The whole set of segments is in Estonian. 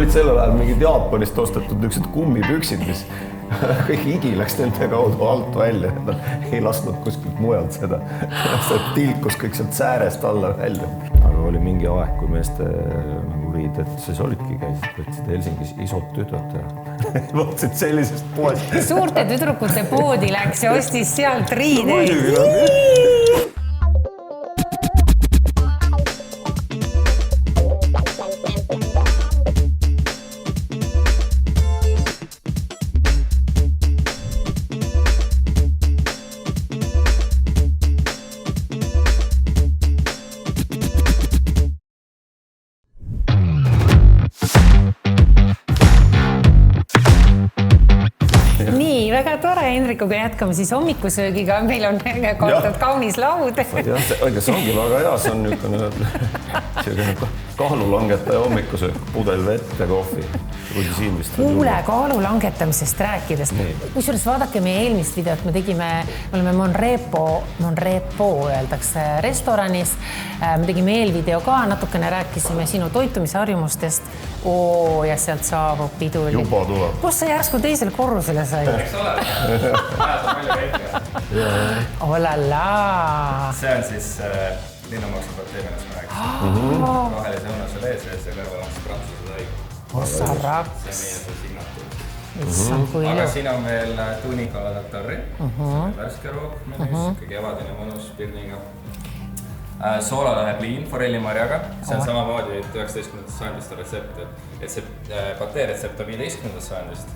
olid sellel ajal mingid Jaapanist ostetud niisugused kummipüksid, mis kõik higi läks nende kaudu alt välja. Nad ei lasknud kuskilt mujalt seda. See tilkus kõik sealt säärest alla välja. Aga oli mingi aeg, kui meeste riided, siis olidki käisid, võtsid Helsingis isot tüdrut ja vaatasid sellisest poest. Suurte tüdrukute poodi läks ja ostis sealt riideid. Väga tore, Hendrikuga jätkame siis hommikusöögiga. Meil on kaotatud kaunis laud. See ongi väga hea, see on niisugune kaalulangetaja hommikusöök, pudel vett ja kohvi. Kuule, kaalu langetamisest rääkides. Kusjuures vaadake meie eelmist videot, me oleme Monrepo öeldakse restoranis. Me tegime eelvideo ka, natukene rääkisime sinu toitumisharjumustest. Ja sealt saabub piduli. Juba tuleb. Kus sa järsku teisel korrusele sai? Eks ole. Ajad on palju väike. Olala. See on siis linnumaksu partei, millest me rääkisime. Rohelise õunase lees ja kõrval on prantsuse taigu. Ossaraks. See on meie signatur. Issand, kui Aga ilu. siin on veel tuunikala tartari. Värske roog menüüs, kevadine mõnus pirniga. Soolalehe pliin forellimarjaga. See on samamoodi 19. sajandist retsept, et see patee retsept on 15. sajandist,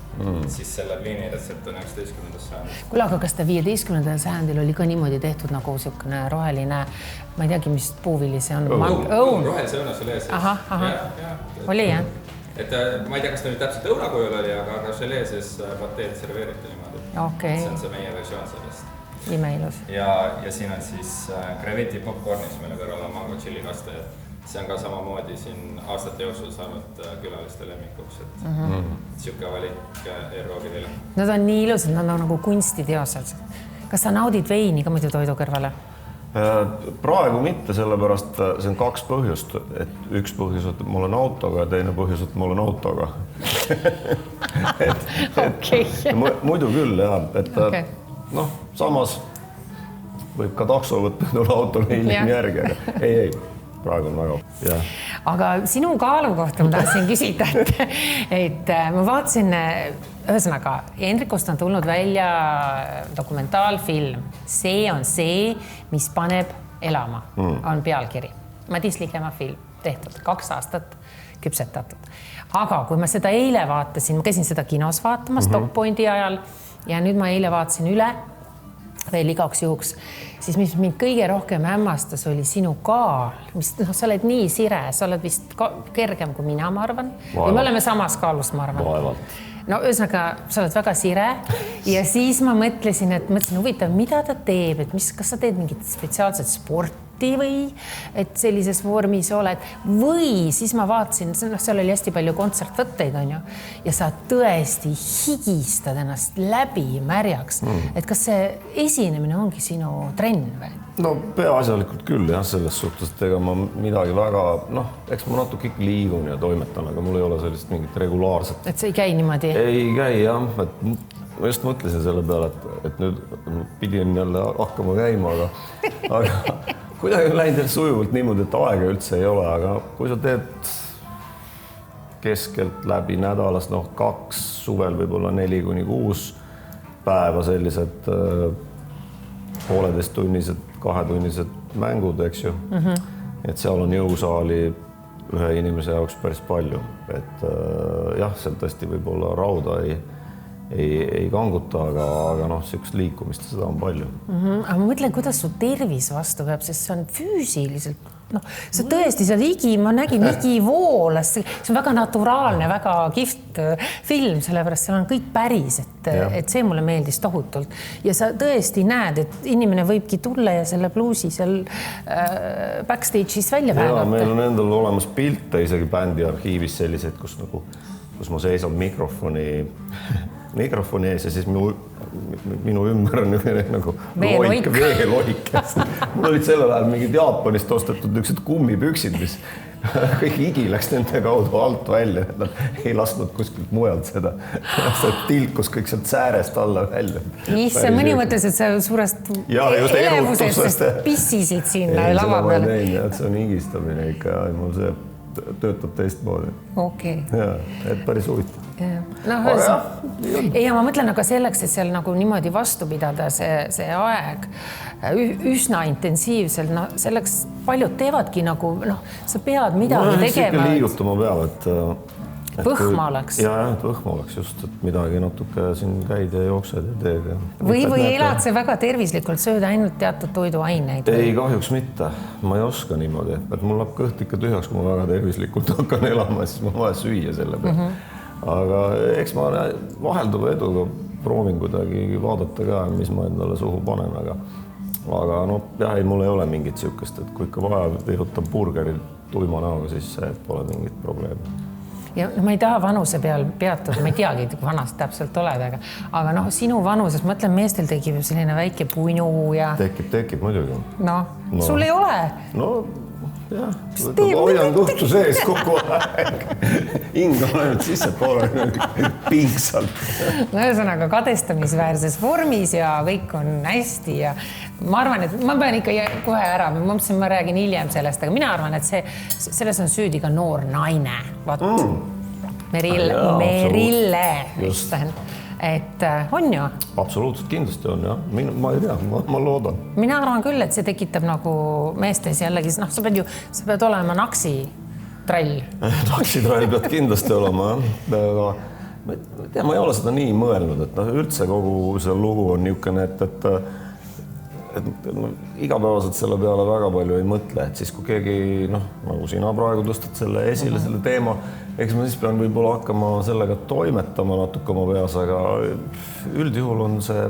siis selle pliini retsept on 19. sajandist. Kuule, aga kas ta 15. sajandil oli ka niimoodi tehtud nagu siukene roheline, ma ei teagi, mis puuvili see on? Õun. Rohelise õunase lees. Aha. Oli jah? Et ma ei tea, kas ta nüüd täpselt õunakujul oli, aga želee sees pateed serveeriti niimoodi. Okei. See on see meie versioon sellest. Imeilus. Ja siin on siis kreveti popcornis, mille kõrval on mango chili kaste. See on ka samamoodi siin aastate jooksul saanud külaliste lemmikuks. Siuke valik ERO-gidele. Nad on nii ilusad, nad on nagu kunstiteosed. Kas sa naudid veini ka muidu toidu kõrvale? Praegu mitte, sellepärast see on kaks põhjust. Et üks põhjus, et ma olen autoga ja teine põhjus, et ma olen autoga. Muidu küll, jah. Et samas võib ka takso võtta tulla autole hiljem järgi, aga ei, praegu on väga. Aga sinu kaalu kohta ma tahtsin küsida, et ma vaatasin, ühesõnaga, Hendrikust on tulnud välja dokumentaalfilm. See on see, mis paneb elama, on pealkiri. Madis Ligemaa film tehtud, 2 aastat küpsetatud. Aga kui ma seda eile vaatasin, ma käisin seda kinos vaatamas Stockpointi ajal ja nüüd ma eile vaatasin üle veel igaks juhuks, siis mis mind kõige rohkem hämmastas oli sinu kaal, mis sa oled nii sire, sa oled vist kergem kui mina, ma arvan. Või me oleme samas kaalus, ma arvan. Vaevalt. No ühesõnaga, sa oled väga sire ja siis ma mõtlesin huvitav, mida ta teeb, et kas sa teed mingit spetsiaalset sporti või et sellises vormis oled või siis ma vaatasin, seal oli hästi palju kontsertvõtteid on ju ja sa tõesti higistad ennast läbi märjaks, et kas see esinemine ongi sinu trenn või? No peaasjalikult küll jah, selles suhtes, et ega ma midagi väga, eks ma natuke ikka liigun ja toimetan, aga mul ei ole sellist mingit regulaarset. Et see ei käi niimoodi? Ei käi jah, et ma just mõtlesin selle peale, et nüüd pidin jälle hakkama käima, aga kuidagi on läinud sujuvalt niimoodi, et aega üldse ei ole, aga kui sa teed keskelt läbi nädalas, 2 suvel võib-olla 4-6 päeva sellised pooleteisttunnised, 2-tunnised mängud, eks ju. Et seal on jõusaali ühe inimese jaoks päris palju, et jah, seal tõesti võib-olla rauda ei kanguta, aga sellist liikumist seda on palju. Aga ma mõtlen, kuidas su tervis vastu peab, sest see on füüsiliselt, see tõesti, see higi, ma nägin higi voolas, see on väga naturaalne, väga kihvt film, sellepärast seal on kõik päris, et see mulle meeldis tohutult. Ja sa tõesti näed, et inimene võibki tulla ja selle bluusi seal backstage'is välja väänata. Ja meil on endal olemas pilte isegi bändi arhiivis sellised, kus ma seisan mikrofoni ees ja siis minu ümber on nagu veeloik. Mul olid sellel ajal mingid Jaapanist ostetud niisugused kummipüksid, mis kõik higi läks nende kaudu alt välja, nad ei lasknud kuskilt mujalt seda. See tilkus kõik sealt säärest alla välja. Issa, mõni mõtles, et sa suurest elevusest pissisid sinna lava peale. See on higistamine ikka, mul see töötab teistmoodi. Okei. Ja, et päris huvitav. Ei, ma mõtlen aga selleks, et seal nagu niimoodi vastu pidada see aeg üsna intensiivselt, no selleks paljud teevadki nagu, sa pead midagi tegema. Liigutama peab, et võhma oleks. Jah, et võhma oleks just, et midagi natuke siin käid ja jooksed ja teed. Või elad see väga tervislikult, sööd ainult teatud toiduaineid? Ei, kahjuks mitte. Ma ei oska niimoodi, et mul läheb kõht ikka tühjaks, kui ma väga tervislikult hakkan elama, siis ma vaja süüa selle peale. Aga eks ma vahelduva eduga proovin kuidagi vaadata ka, mis ma endale suhu panen, aga jah, mul ei ole mingit sihukest, et kui ikka vaja virutab burgerid tuima näoga sisse, et pole mingit probleemi. Ja ma ei taha vanuse peal peatuda, ma ei teagi, kui vanast täpselt oled, aga sinu vanuses, ma mõtlen, meestel tekib selline väike punu ja... Tekib muidugi. Sul ei ole? Jah, hoian kõhtu sees kogu aeg. Hing on ainult sisse poole pingsalt. Ühesõnaga kadestamisväärses vormis ja kõik on hästi ja ma arvan, et ma pean ikka kohe ära, ma mõtlesin, ma räägin hiljem sellest, aga mina arvan, et selles on süüdi ka noor naine. Merille. Just. Et on ju? Absoluutselt kindlasti on, jah. Ma ei tea, ma loodan. Mina arvan küll, et see tekitab nagu meestes jällegi, sa pead olema naksitrall. Naksitrall pead kindlasti olema, jah. Ma ei ole seda nii mõelnud, et üldse kogu see lugu on niisugune, et igapäevaselt selle peale väga palju ei mõtle, et siis kui keegi, nagu sina praegu tõstad selle esile, selle teema, eks ma siis pean võib-olla hakkama sellega toimetama natuke oma peas, aga üldjuhul on see,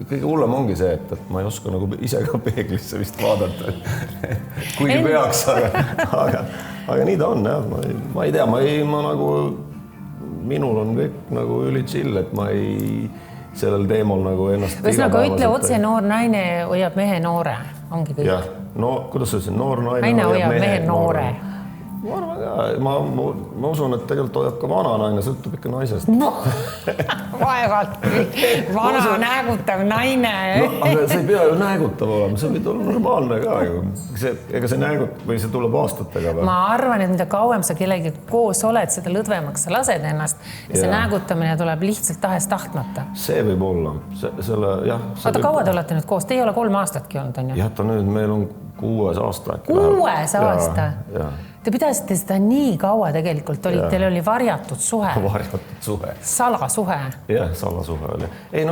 kõige hullem ongi see, et ma ei oska nagu ise ka peeglisse vist vaadata, kuigi peaks, aga nii ta on, jah, ma ei tea, ma nagu, minul on kõik nagu üli chill, et ma ei sellel teemal nagu ennast igapäevaselt. Ütle otse, noor naine hoiab mehe noore, ongi kõik. Jah, kuidas sa ütlesid, noor naine hoiab mehe noore. Ma arvan ka, ma usun, et tegelikult hoiab ka vana naine, sõltub ikka naisest. Vaevalt vana näägutav naine. Aga see ei pea ju näägutav olema, see võib olla normaalne ka. Ega see näägut või see tuleb aastatega või? Ma arvan, et mida kauem sa kellegi koos oled, seda lõdvemaks sa lased ennast ja see näägutamine tuleb lihtsalt tahes tahtmata. See võib olla. Oota, kaua te olete nüüd koos? Te ei ole 3 aastatki olnud, on ju? Jah, ta nüüd meil on 6. aasta. 6. aasta? Te pidasite seda nii kaua tegelikult, teil oli varjatud suhe. Varjatud suhe. Salasuhe. Jah, salasuhe oli. Ei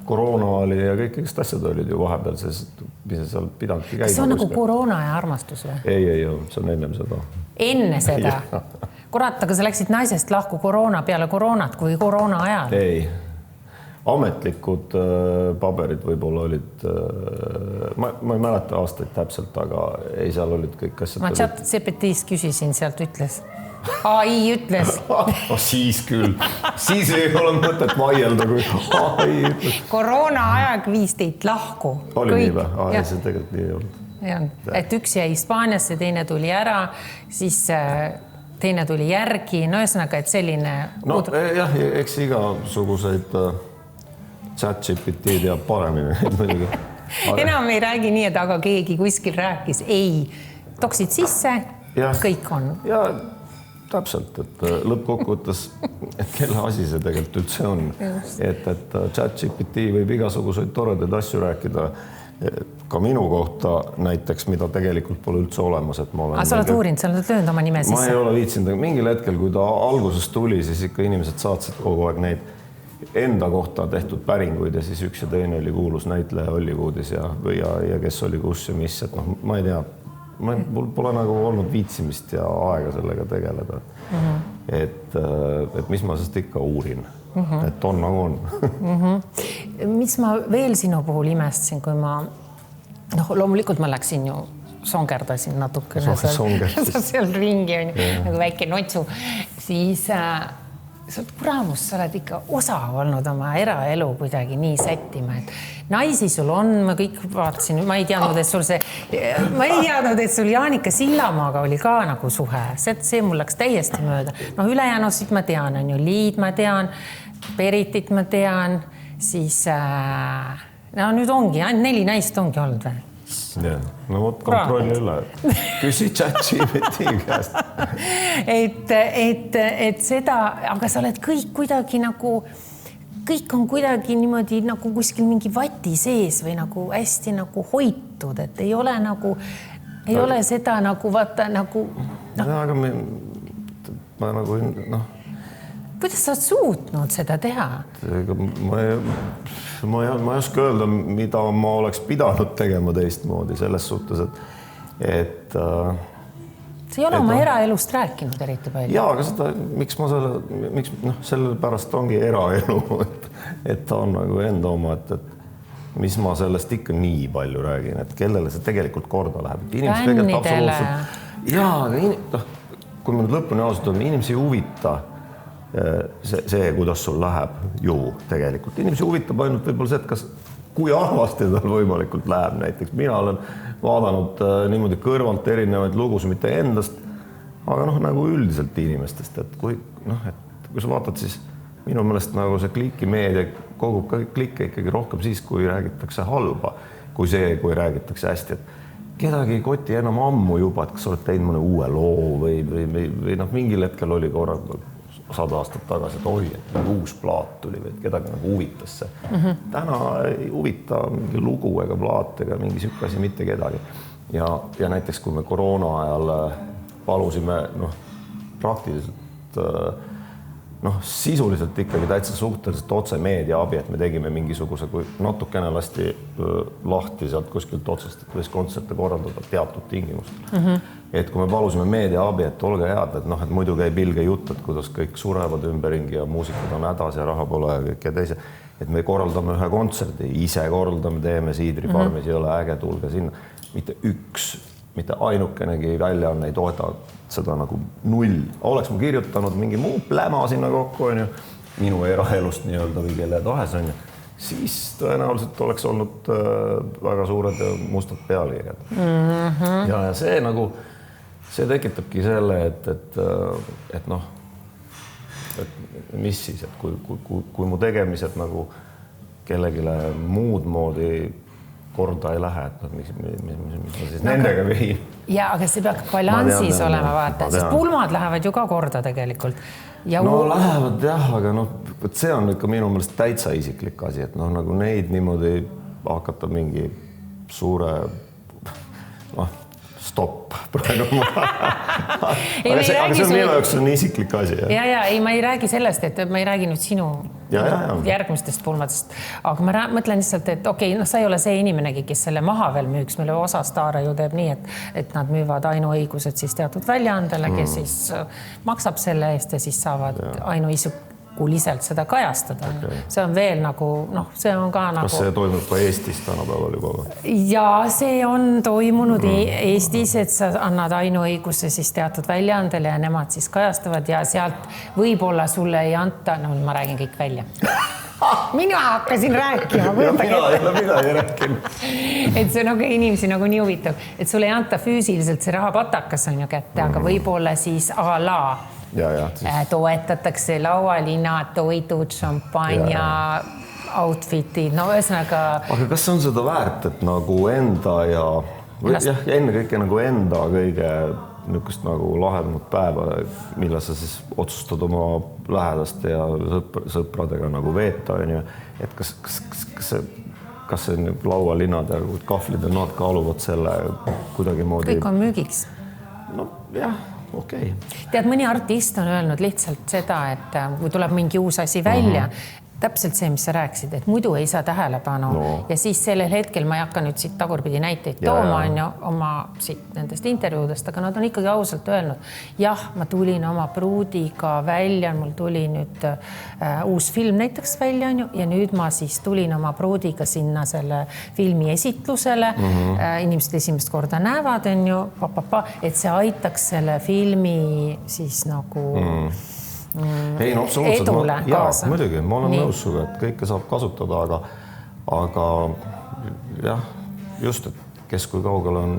koroona oli ja kõikidest asjad olid ju vahepeal, sest mis seal pidanudki käima. Kas see on nagu koroona ja armastus või? Ei, see on ennem seda. Enne seda? Kurat, aga sa läksid naisest lahku koroona peale koroonat kui koroona ajal? Ei. Ametlikud paberid võib-olla olid, ma ei mäleta aastaid täpselt, aga ei, seal olid kõik asjad. Ma ChatGPT-st küsisin, sealt ütles. AI ütles. Siis küll. Siis ei ole mõtet vaielda, kui AI ütles. Koroona aeg viis teid lahku. Oli nii või? See tegelikult nii ei olnud. Ja, et üks jäi Hispaaniasse, teine tuli ära, siis teine tuli järgi. Ühesõnaga, et selline... Jah, eks igasuguseid... ChatGPT teab paremini muidugi. Enam ei räägi nii, et aga keegi kuskil rääkis. Ei, toksid sisse, kõik on. Ja täpselt, et lõppkokkuvõttes, et kelle asi see tegelikult üldse on. Et ChatGPT võib igasuguseid toredaid asju rääkida ka minu kohta näiteks, mida tegelikult pole üldse olemas. Sa oled uurinud, sa oled löönud oma nime sisse? Ma ei ole viitsinud, mingil hetkel, kui ta alguses tuli, siis ikka inimesed saatsid kogu aeg neid enda kohta tehtud päringuid ja siis üks ja teine oli kuulus näitleja Hollywoodis ja kes oli kus ja mis, et ma ei tea, mul pole nagu olnud viitsimist ja aega sellega tegeleda. Et mis ma sest ikka uurin, et on nagu on. Mis ma veel sinu puhul imestasin, kui ma, loomulikult ma läksin ju, songerdasin natukene seal ringi, on ju, nagu väike notsu, siis kuramus, sa oled ikka osav olnud oma eraelu kuidagi nii sättima, et naisi sul on, ma kõik vaatasin, ma ei teadnud, et sul Jaanika Sillamaaga oli ka nagu suhe, see mul läks täiesti mööda. No ülejäänusid ma tean, on ju Liid ma tean, Peritit ma tean, siis no nüüd ongi, ainult 4 naist ongi olnud või? Ja, no vot kontrolli üle. Küsi ChatGPT käest. et seda, aga sa oled kõik kuidagi nagu, kõik on kuidagi niimoodi nagu kuskil mingi vati sees või nagu hästi nagu hoitud, et ei ole nagu, ei ole seda nagu vaata nagu no. Aga ma nagu kuidas sa oled suutnud seda teha? Ma ei oska öelda, mida ma oleks pidanud tegema teistmoodi selles suhtes, et sa ei ole oma eraelust rääkinud eriti palju. Jaa, aga seda, miks selle pärast ongi eraelu, et ta on nagu enda oma, et mis ma sellest ikka nii palju räägin, et kellele see tegelikult korda läheb. Fännidele. Jaa, aga kui me nüüd lõpuni ausalt on, inimesi ei huvita see, kuidas sul läheb ju tegelikult. Inimesi huvitab ainult võib-olla see, et kui halvasti tal võimalikult läheb näiteks. Mina olen vaadanud niimoodi kõrvalt erinevaid lugusid mitte endast, aga nagu üldiselt inimestest, et kui sa vaatad, siis minu meelest nagu see klikimeedia kogub klikke ikkagi rohkem siis, kui räägitakse halba, kui räägitakse hästi, et kedagi ei koti enam ammu juba, et kas sa oled teinud mõne uue loo või mingil hetkel oli korra 100 aastat tagasi, et oi, et uus plaat tuli või kedagi nagu huvitas see. Täna ei huvita mingi lugu ega plaat ega mingi siuke asi mitte kedagi. Ja näiteks, kui me koroona ajal palusime praktiliselt sisuliselt ikkagi täitsa suhteliselt otse meedia abi, et me tegime mingisuguse, kui natukene lasti lahti sealt kuskilt otsast, et võis kontserte korraldada teatud tingimustel. Et kui me palusime meedia abi, et olge head, et muidu käib ilge jutt, et kuidas kõik surevad ümberringi ja muusikud on hädas ja raha pole ja kõik ja teise, et me korraldame ühe kontserdi, ise korraldame, teeme Siidrifarmis, ei ole äge, tulge sinna. Mitte ainukenegi väljaanne ei toeta seda nagu 0. Oleks ma kirjutanud mingi muu pläma sinna kokku, on ju, minu eraelust nii-öelda või kelle tahes, on ju, siis tõenäoliselt oleks olnud väga suured ja mustad pealkirjad. Ja see nagu, see tekitabki selle, et mis siis, et kui mu tegemised nagu kellegile muud moodi korda ei lähe, et mis ma siis nendega viin. Ja, aga see peaks balansis olema, vaata, sest pulmad lähevad ju ka korda tegelikult. Ja lähevad jah, aga see on ikka minu meelest täitsa isiklik asi, et nagu neid niimoodi hakata mingi suure stopp praegu. Aga see minu jaoks on isiklik asi. Ja, ei, ma ei räägi sellest, et ma ei räägi nüüd sinu järgmistest pulmadest, aga ma mõtlen lihtsalt, et okei, sa ei ole see inimenegi, kes selle maha veel müüks, mille osa staare ju teeb nii, et nad müüvad ainuõigused siis teatud väljaandele, kes siis maksab selle eest ja siis saavad ainuisikuliselt seda kajastada. Okay. See on veel nagu, see on ka nagu... Kas see toimub ka Eestis tänapäeval juba? Ja see on toimunud Eestis, et sa annad ainuõiguse siis teatud väljaandele ja nemad siis kajastavad ja sealt võib-olla sulle ei anta, ma räägin kõik välja. Mina hakkasin rääkima. Mina ei rääkinud. Et see on inimesi nagu nii huvitav, et sulle ei anta füüsiliselt see rahapatakas on ju kätte, aga võib-olla siis a la toetatakse laualinad, toidud, šampanja, outfitid, ühesõnaga... Aga kas on seda väärt, et nagu enda ja enne kõike nagu enda kõige niisugust nagu lahedamat päeva, mille sa siis otsustad oma lähedaste ja sõpradega nagu veeta, on ju, et kas see laualinad ja kahvlid ja nad kaaluvad selle kuidagi moodi... Kõik on müügiks. Jah, okei. Tead, mõni artist on öelnud lihtsalt seda, et kui tuleb mingi uus asi välja, täpselt see, mis sa rääkisid, et muidu ei saa tähelepanu ja siis sellel hetkel ma ei hakka nüüd siit tagurpidi näiteid tooma on ju oma siit nendest intervjuudest, aga nad on ikkagi ausalt öelnud, jah, ma tulin oma pruudiga välja, mul tuli nüüd uus film näiteks välja on ju ja nüüd ma siis tulin oma pruudiga sinna selle filmi esitlusele, inimesed esimest korda näevad on ju, et see aitaks selle filmi siis nagu ei, no, edule kaasa. Muidugi, ma olen nõus suga, et kõike saab kasutada, aga jah, just, et kes kui kaugel on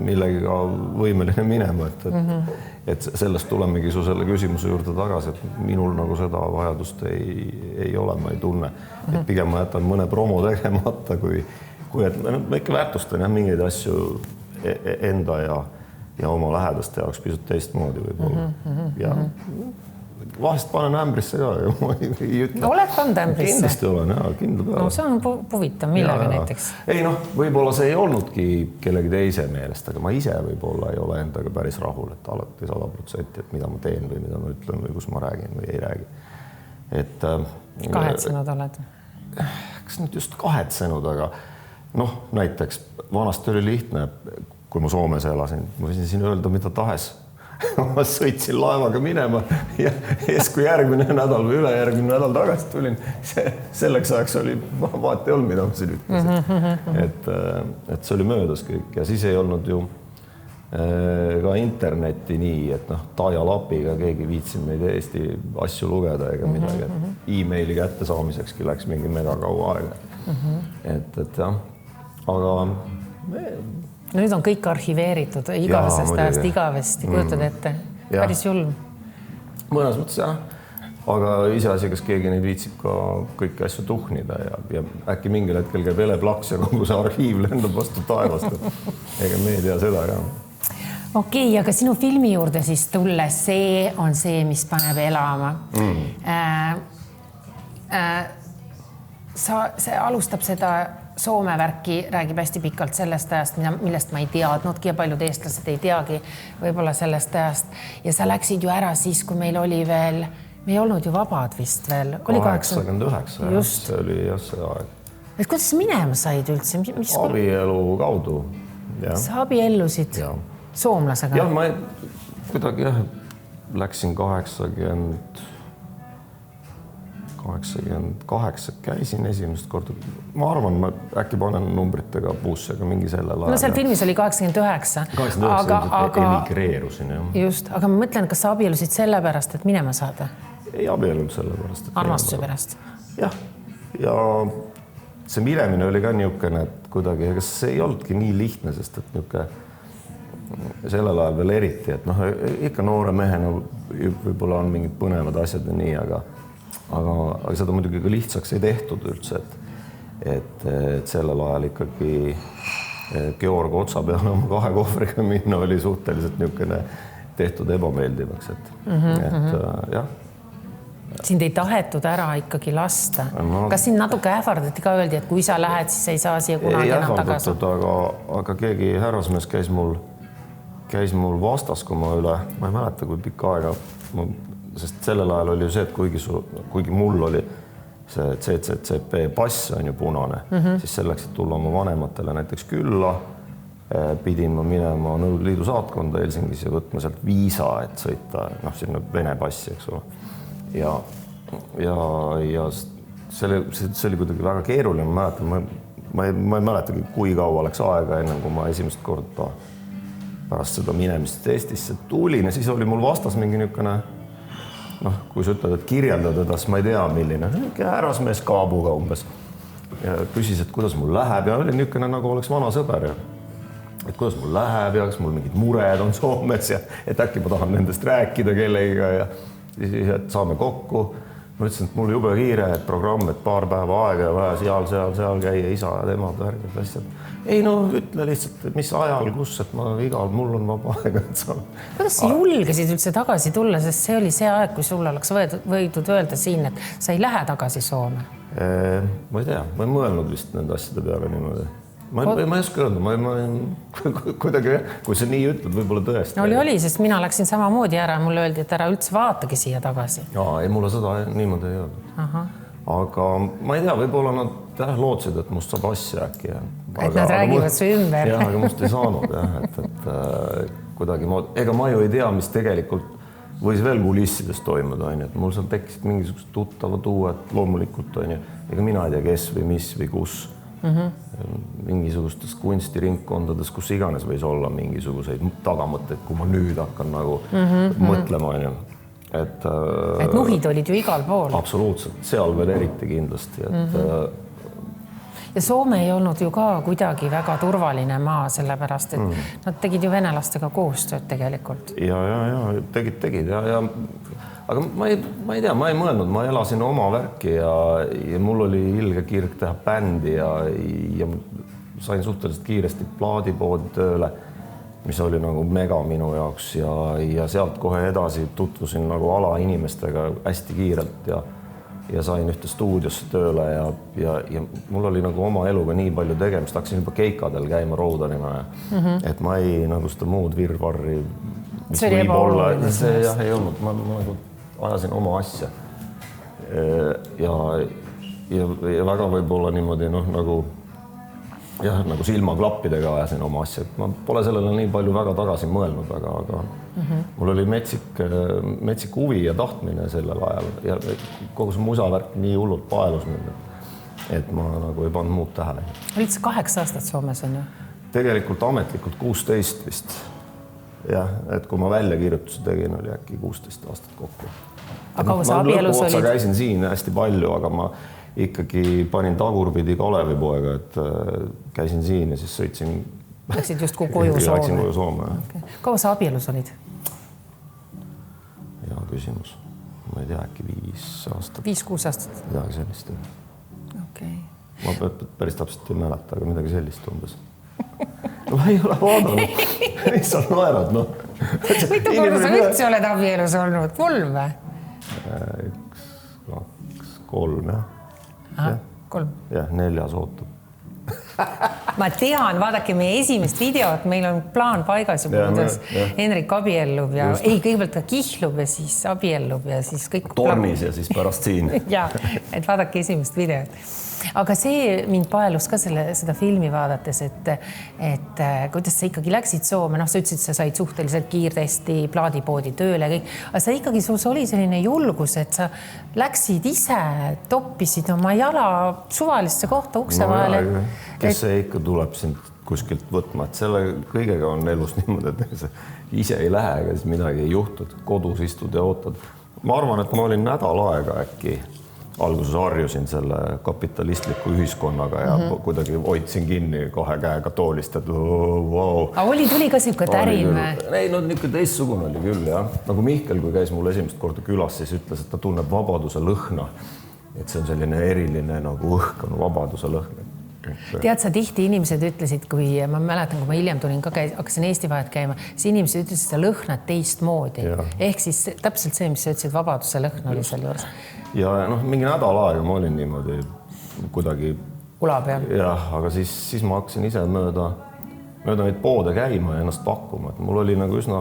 millegiga võimeline minema, et sellest tulemegi su selle küsimuse juurde tagasi, et minul nagu seda vajadust ei ole, ma ei tunne. Et pigem ma jätan mõne promo tegemata, kui et ma ikka väärtustan mingeid asju enda ja oma lähedaste jaoks pisut teistmoodi võib-olla. Ja vahest panen ämbrisse ka. Oled pannud ämbrisse? Kindlasti olen, kindla peale. No see on huvitav, millega näiteks? Ei võib-olla see ei olnudki kellegi teise meelest, aga ma ise võib-olla ei ole endaga päris rahul, et alati 100%, et mida ma teen või mida ma ütlen või kus ma räägin või ei räägi. Kahetsenud oled? Kas nüüd just kahetsenud, aga näiteks vanasti oli lihtne, kui ma Soomes elasin, ma võisin siin öelda mida tahes. Ma sõitsin laevaga minema ja kui järgmine nädal või ülejärgmine nädal tagasi tulin, selleks ajaks oli vaat ei olnud, mida ma siin ütlesin. Et see oli möödas kõik ja siis ei olnud ju ka internetti nii, et Taia lapiga keegi viitsin neid Eesti asju lugeda ega midagi. E-maili kätte saamisekski läks mingi mega kaua aega. Et jah, aga nüüd on kõik arhiveeritud igavesest ajast igavesti, kujutad ette. Päris julm. Mõnes mõttes jah, aga iseasi, kas keegi neid viitsib ka kõiki asju tuhnida ja äkki mingil hetkel käib eleplaks ja kogu see arhiiv lendab vastu taevast. Ega me ei tea seda ka. Okei, aga sinu filmi juurde siis tulle, see on see, mis paneb elama. See alustab seda Soome värki, räägib hästi pikalt sellest ajast, millest ma ei teadnudki ja paljud eestlased ei teagi võib-olla sellest ajast. Ja sa läksid ju ära siis, kui meil oli veel, me ei olnud ju vabad vist veel. 89, see oli jah see aeg. Et kuidas minema said üldse? Abielu kaudu. Sa abiellusid soomlasega? Jah, ma kuidagi läksin 88 käisin esimest korda. Ma arvan, ma äkki panen numbritega puusse, aga mingi sellel ajal. No seal filmis oli 89. 89 emigreerusin, jah. Just, aga ma mõtlen, kas sa abielusid selle pärast, et minema saada? Ei abielunud selle pärast. Armastuse pärast? Jah, ja see minemine oli ka niisugune, et kuidagi, ega see ei olnudki nii lihtne, sest et niisugune sellel ajal veel eriti, et ikka noore mehena võib-olla on mingid põnevad asjad ja nii, aga seda muidugi ka lihtsaks ei tehtud üldse, et sellel ajal ikkagi Georg otsa peale oma 2 kohvriga minna oli suhteliselt niisugune tehtud ebameeldivaks, et jah. Sind ei tahetud ära ikkagi lasta. Kas sind natuke ähvardati ka öeldi, et kui sa lähed, siis ei saa siia kunagi enam tagasi? Aga keegi härrasmees käis mul vastas, kui ma ma ei mäleta, kui pikka aega sest sellel ajal oli ju see, et kuigi mul oli see CCCP pass on ju punane, siis selleks, et tulla oma vanematele näiteks külla, pidin ma minema Nõukogude Liidu saatkonda Helsingis ja võtma sealt viisa, et sõita sinna Vene passi, eks ole. Ja see oli kuidagi väga keeruline, ma ei mäletagi, kui kaua läks aega enne, kui ma esimest korda pärast seda minemist Eestisse tulin ja siis oli mul vastas mingi niisugune kui sa ütled, et kirjeldad teda, siis ma ei tea, milline. Härrasmees kaabuga umbes. Ja küsis, et kuidas mul läheb ja oli niisugune, nagu oleks vana sõber. Et kuidas mul läheb ja kas mul mingid mured on Soomes ja et äkki ma tahan nendest rääkida kellegiga ja siis, et saame kokku. Ma ütlesin, et mul jube kiire, et programm, et paar päeva aega ja vaja seal käia, isa ja temad värgid asjad. Ei ütle lihtsalt, et mis ajal, kus, et mul on vaba aega. Kuidas sa julgesid üldse tagasi tulla, sest see oli see aeg, kui sul oleks võidud öelda siin, et sa ei lähe tagasi Soome? Ma ei tea, ma ei mõelnud vist nende asjade peale niimoodi. Ma ei oska öelda, kuidagi, kui sa nii ütled, võib-olla tõesti. Oli, sest mina läksin samamoodi ära, mulle öeldi, et ära üldse vaatagi siia tagasi. Ei, mulle seda niimoodi ei öeldud. Aga ma ei tea, võib-olla nad lootsid, et must saab asja äkki. Et nad räägivad su ümber. Jah, aga must ei saanud, et kuidagi ega ma ju ei tea, mis tegelikult võis veel kulissides toimuda, et mul seal tekkisid mingisugused tuttavad uued loomulikult, ega mina ei tea, kes või mis või kus. Mingisugustes kunstiringkondades, kus iganes võis olla mingisuguseid tagamõtteid, kui ma nüüd hakkan nagu mõtlema. et nuhid olid ju igal pool. Absoluutselt, seal veel eriti kindlasti, et ja Soome ei olnud ju ka kuidagi väga turvaline maa, sellepärast, et nad tegid ju venelastega koostööd tegelikult. Ja tegid ja aga ma ei tea, ma ei mõelnud, ma elasin oma värki ja mul oli ilge kirg teha bändi ja sain suhteliselt kiiresti plaadipoodi tööle, mis oli nagu mega minu jaoks ja sealt kohe edasi tutvusin nagu alainimestega hästi kiirelt ja sain ühte stuudiosse tööle ja mul oli nagu oma eluga nii palju tegemist, hakkasin juba keikadel käima Roadarina et ma ei nagu seda muud virvarri, mis see võib olla, see jah ei olnud, ma nagu ajasin oma asja ja väga võib-olla niimoodi nagu silmaklappidega ajasin oma asja, et ma pole sellele nii palju väga tagasi mõelnud, aga mul oli metsik huvi ja tahtmine sellel ajal ja kogu see musavärk nii hullult paelus mind, et ma nagu ei pannud muud tähele. Olid sa 8 aastat Soomes on ju? Tegelikult ametlikult 16 vist. Jah, et kui ma väljakirjutuse tegin, oli äkki 16 aastat kokku. Aga kaua sa abielus olid? Käisin siin hästi palju, aga ma ikkagi panin tagurpidi Kalevipoega, et käisin siin ja siis sõitsin. Läksid just koju Soome? Läksin koju Soome. Okay. Kaua sa abielus olid? Hea küsimus. Ma ei tea, äkki 5 aastat. 5-6 aastat? Midagi sellist. Okay. Ma päris täpselt ei mäleta, aga midagi sellist umbes. Ma ei ole vaadanud. Mis sa naerad, noh? Mitu korda sa üldse oled abielus olnud? 3 või? 1, 2, 3, jah. Aha, 3. Jah, 4 ootab. Ma tean, vaadake meie esimest videot, meil on plaan paigas juba, kuidas Henrik abiellub ja kõigepealt ta kihlub ja siis abiellub ja siis kõik tornis ja siis pärast siin. Ja, et vaadake esimest videot. Aga see mind paelus ka seda filmi vaadates, et kuidas sa ikkagi läksid Soome, sa ütlesid, sa said suhteliselt kiirtesti plaadipoodi tööle kõik, aga sa ikkagi, sul oli selline julgus, et sa läksid ise, toppisid oma jala suvalisse kohta ukse vahele. Kes see ikka tuleb sind kuskilt võtma, et selle kõigega on elus niimoodi, et sa ise ei lähe, ega siis midagi ei juhtu, kodus istud ja ootad. Ma arvan, et ma olin nädal aega äkki alguses harjusin selle kapitalistliku ühiskonnaga ja kuidagi hoidsin kinni 2 käega toolist, et wow. Aga tuli ka siuke tärim? Ei, no niisugune teistsugune oli küll, jah. Nagu Mihkel, kui käis mul esimest korda külas, siis ütles, et ta tunneb vabaduse lõhna. Et see on selline eriline nagu õhkanu vabaduse lõhn. Tead sa, tihti inimesed ütlesid, kui ma mäletan, kui ma hiljem tulin ka hakkasin Eesti vahet käima, siis inimesed ütlesid, et sa lõhnad teistmoodi. Ehk siis täpselt see, mis sa ütlesid, vabaduse lõhn oli seal juures. Ja mingi nädal aega ma olin niimoodi kuidagi ula peal. Jah, aga siis ma hakkasin ise mööda neid poode käima ja ennast pakkuma, et mul oli nagu üsna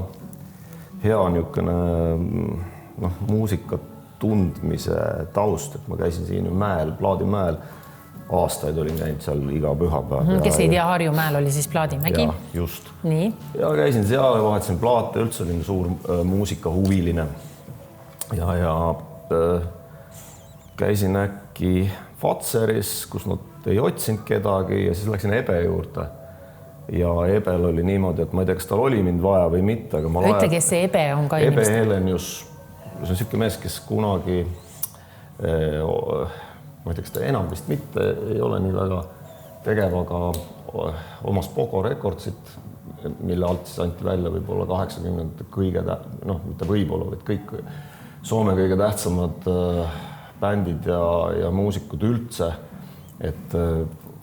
hea niisugune muusikat tundmise taust, et ma käisin siin mäel, Plaadimäel, aastaid olin käinud seal iga pühapäev. Kes ei tea, Harjumäel oli siis Plaadimägi? Ja, just. Nii? Ja käisin seal ja vahetasin plaate, üldse olin suur muusikahuviline ja käisin äkki Fatseris, kus nad ei otsinud kedagi ja siis läksin Ebe juurde. Ja Ebel oli niimoodi, et ma ei tea, kas tal oli mind vaja või mitte, aga ma ütle, kes see Ebe on ka inimest? Ebe Helenius, see on selline mees, kes kunagi, ma ei tea, kas ta enam vist mitte, ei ole nii väga tegev, aga omas Pogo Recordsit, mille alt siis anti välja võib-olla 80 kõige, mitte võib-olla, vaid kõik Soome kõige tähtsamad bändid ja muusikud üldse, et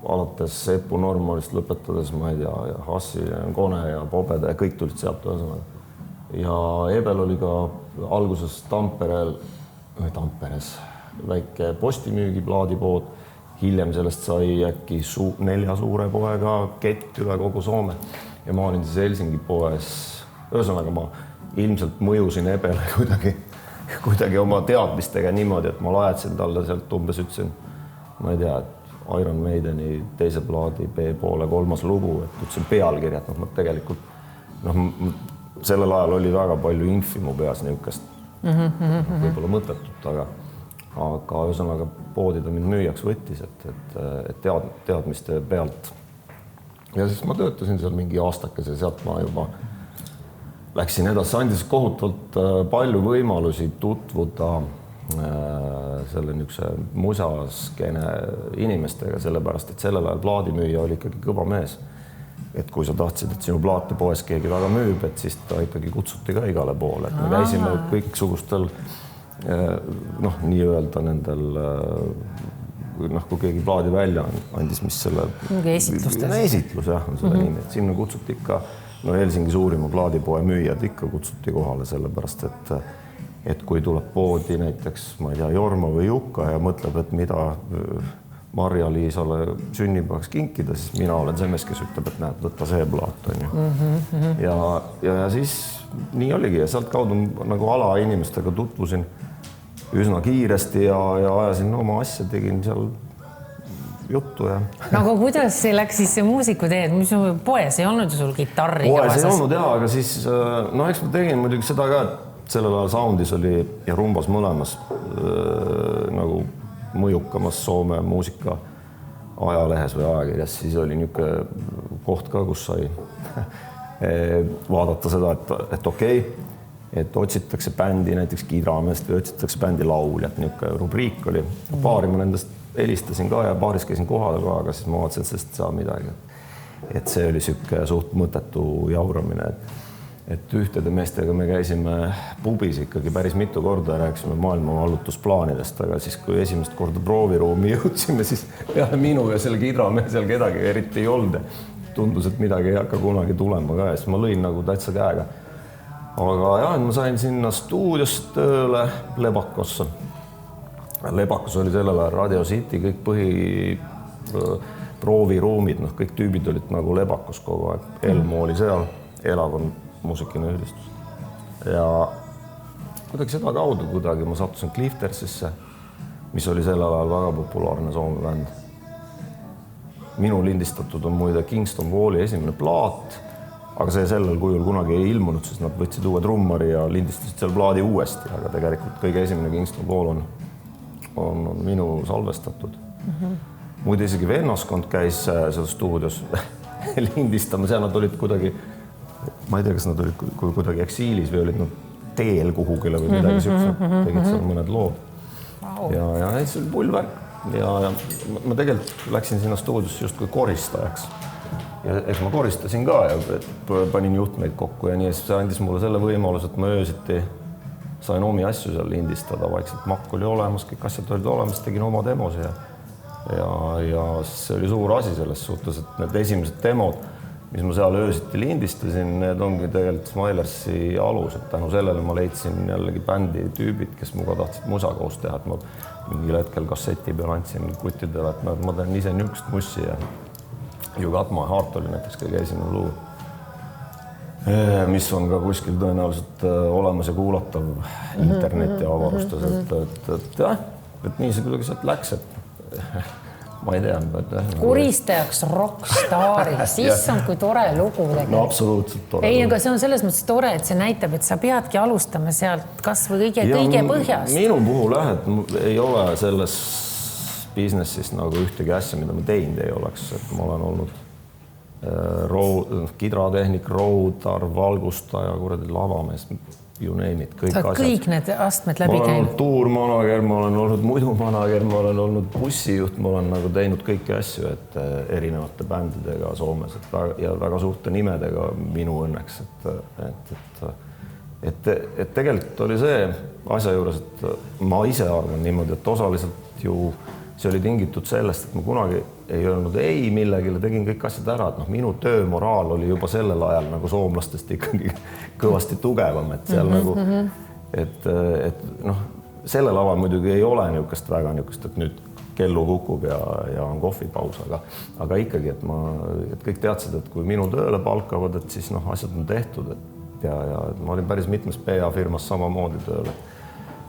alates Epu Normalist lõpetades, ma ei tea, ja Hassi, Kone ja Pobede, kõik tulid sealt ühesõnaga. Ja Ebel oli ka alguses Tamperes väike postimüügi plaadipood, hiljem sellest sai äkki 4 suure poega kett üle kogu Soome ja ma olin siis Helsingi poes. Ühesõnaga ma ilmselt mõjusin Ebele kuidagi oma teadmistega niimoodi, et ma lajatasin talle sealt umbes ütlesin, ma ei tea, et Iron Maideni teise plaadi B-poole 3. lugu, et ütlesin pealkirjad, ma tegelikult, sellel ajal oli väga palju infi mu peas niisugust, võib-olla mõttetut, aga ühesõnaga poodi ta mind müüjaks võttis, et teadmiste pealt. Ja siis ma töötasin seal mingi aastakese, sealt ma juba läksin edasi, andis kohutavalt palju võimalusi tutvuda selle niisuguse musaskeene inimestega, sellepärast, et sellel ajal plaadimüüja oli ikkagi kõva mees. Et kui sa tahtsid, et sinu plaate poes keegi väga müüb, et siis ta ikkagi kutsuti ka igale poole. Et me käisime kõiksugustel nii-öelda nendel kui keegi plaadi välja andis, mis selle esitlus jah, on selle nimi, et sinna kutsuti ikka Helsingi suurima plaadipoe müüjad ikka kutsuti kohale, sellepärast, et kui tuleb poodi näiteks, ma ei tea, Jorma või Jukka ja mõtleb, et mida Marja-Liisale sünnipäevaks kinkida, siis mina olen see mees, kes ütleb, et näed, võtta see plaat, on ju. Ja siis nii oligi ja sealt kaudu nagu ala inimestega tutvusin üsna kiiresti ja ajasin oma asja, tegin seal juttu ja. Aga kuidas see läks siis see muusiku teed, mis poes ei olnud ju sul gitarri? Poes ei olnud jah, aga siis eks ma tegin muidugi seda ka, et sellel ajal Soundis oli ja rumbas mõlemas nagu mõjukamas Soome muusika ajalehes või ajakirjas, siis oli niisugune koht ka, kus sai vaadata seda, et okei, et otsitakse bändi näiteks kidrameest või otsitakse bändi lauljat, niisugune rubriik oli. Paari ma nendest helistasin ka ja paaris käisin kohal ka, aga siis ma vaatasin, et sellest ei saa midagi. Et see oli niisugune suht mõttetu jauramine, et ühtede meestega me käisime pubis ikkagi päris mitu korda ja rääkisime maailma vallutusplaanidest, aga siis kui esimest korda prooviruumi jõudsime, siis peale minu ja selle kidramehe seal kedagi eriti ei olnud. Tundus, et midagi ei hakka kunagi tulema ka ja siis ma lõin nagu täitsa käega. Aga jah, ma sain sinna stuudiosse tööle Lebakosse. Lebakos oli sellel ajal Radio City, kõik prooviruumid, kõik tüübid olid nagu Lebakos kogu aeg. Elmo oli seal, elav muusikine üldistus. Ja kuidagi seda kaudu ma sattusin Cliftersisse, mis oli sellel ajal väga populaarne Soome bänd. Minu lindistatud on muide Kingston Walli esimene plaat, aga see sellel kujul kunagi ei ilmunud, sest nad võtsid uue trummari ja lindistasid seal plaadi uuesti, aga tegelikult kõige esimene Kingston Wall on minu salvestatud. Muide isegi vennaskond käis seal stuudios lindistama, seal nad olid kuidagi ma ei tea, kas nad olid kuidagi eksiilis või olid nad teel kuhugile või midagi siukest, tegid seal mõned lood. Ja see oli pullvärk ja ma tegelikult läksin sinna stuudiosse just kui koristajaks. Ja eks ma koristasin ka ja panin juhtmeid kokku ja nii, see andis mulle selle võimalus, et ma öösiti sain omi asju seal lindistada, vaikselt makk oli olemas, kõik asjad olid olemas, tegin oma demosi ja see oli suur asi selles suhtes, et need esimesed demod, mis ma seal öösiti lindistasin, need ongi tegelikult Smilersi alus, et tänu sellele ma leidsin jällegi bändi tüübid, kes muga tahtsid musa koos teha, et ma mingil hetkel kasseti peal andsin kuttidele, et ma teen ise niisugust mussi ja You Got My Heart oli näiteks kõige esimene luu, mis on ka kuskil tõenäoliselt olemas ja kuulatav interneti avarustes, et jah, et nii see kuidagi sealt läks, et ma ei tea. Kuristajaks rockstaaris, issand, kui tore lugu tegelikult. No absoluutselt tore. Ei, aga see on selles mõttes tore, et see näitab, et sa peadki alustama sealt kas või kõige põhjast. Minu puhul et ei ole selles businessis nagu ühtegi asja, mida ma teinud ei oleks. Et ma olen olnud kidratehnik, roadar, valgustaja, lavamees, you name it, kõik asjad. Kõik need astmed läbi käinud. Ma olen olnud tuurmanager, ma olen olnud muidumanager, ma olen olnud bussijuht, ma olen nagu teinud kõiki asju, et erinevate bändidega Soomes ja väga suurte nimedega minu õnneks. Et tegelikult oli see asja juures, et ma ise arvan niimoodi, et osaliselt ju see oli tingitud sellest, et ma kunagi ei öelnud ei millegile, tegin kõik asjad ära, et minu töömoraal oli juba sellel ajal nagu soomlastest ikkagi kõvasti tugevam, et seal nagu, et sellel laval muidugi ei ole niisugust väga niisugust, et nüüd kellu kukub ja on kohvipaus, aga ikkagi, et kõik teadsid, et kui minu tööle palkavad, et siis asjad on tehtud, ja ma olin päris mitmes PA firmas samamoodi tööle.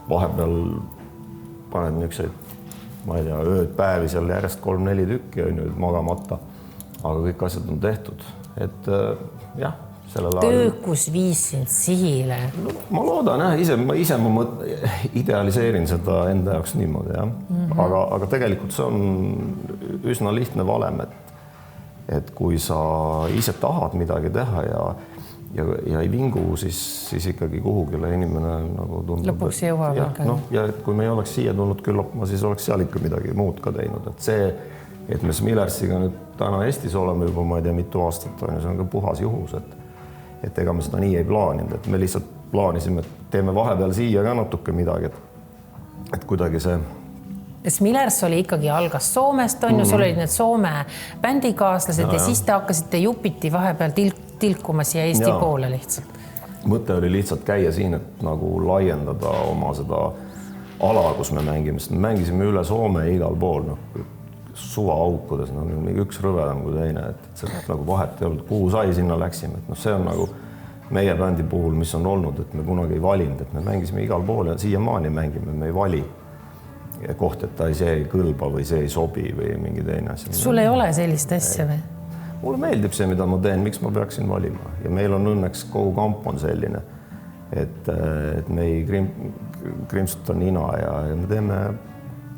Vahepeal paned niisuguseid, ma ei tea, ööd päevi seal järjest 3-4 tükki on nüüd magamata, aga kõik asjad on tehtud, et jah, sellel ajal. Töökus viis sind sihile. Ma loodan, ma ise idealiseerin seda enda jaoks niimoodi, jah. Aga tegelikult see on üsna lihtne valem, et kui sa ise tahad midagi teha ja ei vingu, siis ikkagi kuhugile inimene nagu tundub. Lõpuks jõuab. Ja et kui me ei oleks siia tulnud, küllap ma siis oleks seal ikka midagi muud ka teinud. Et see, et me Smilersiga nüüd täna Eestis oleme juba, ma ei tea, mitu aastat, see on ka puhas juhus, et ega me seda nii ei plaaninud, et me lihtsalt plaanisime, et teeme vahepeal siia ka natuke midagi, et kuidagi see. Smilers oli ikkagi algas Soomest, on ju, sul olid need Soome bändikaaslased ja siis te hakkasite jupiti vahepeal tilkuma siia Eesti poole lihtsalt. Mõte oli lihtsalt käia siin, et nagu laiendada oma seda ala, kus me mängime, sest me mängisime üle Soome igal pool, suvaaukudes, üks rõvedam kui teine, et see nagu vahet ei olnud, kuhu sai, sinna läksime, et see on nagu meie bändi puhul, mis on olnud, et me kunagi ei valinud, et me mängisime igal pool ja siiamaani mängime, me ei vali koht, et see ei kõlba või see ei sobi või mingi teine asi. Sul ei ole sellist asja või? Mulle meeldib see, mida ma teen, miks ma peaksin valima ja meil on õnneks kogu kamp on selline, et me ei krimpsuta nina ja me teeme.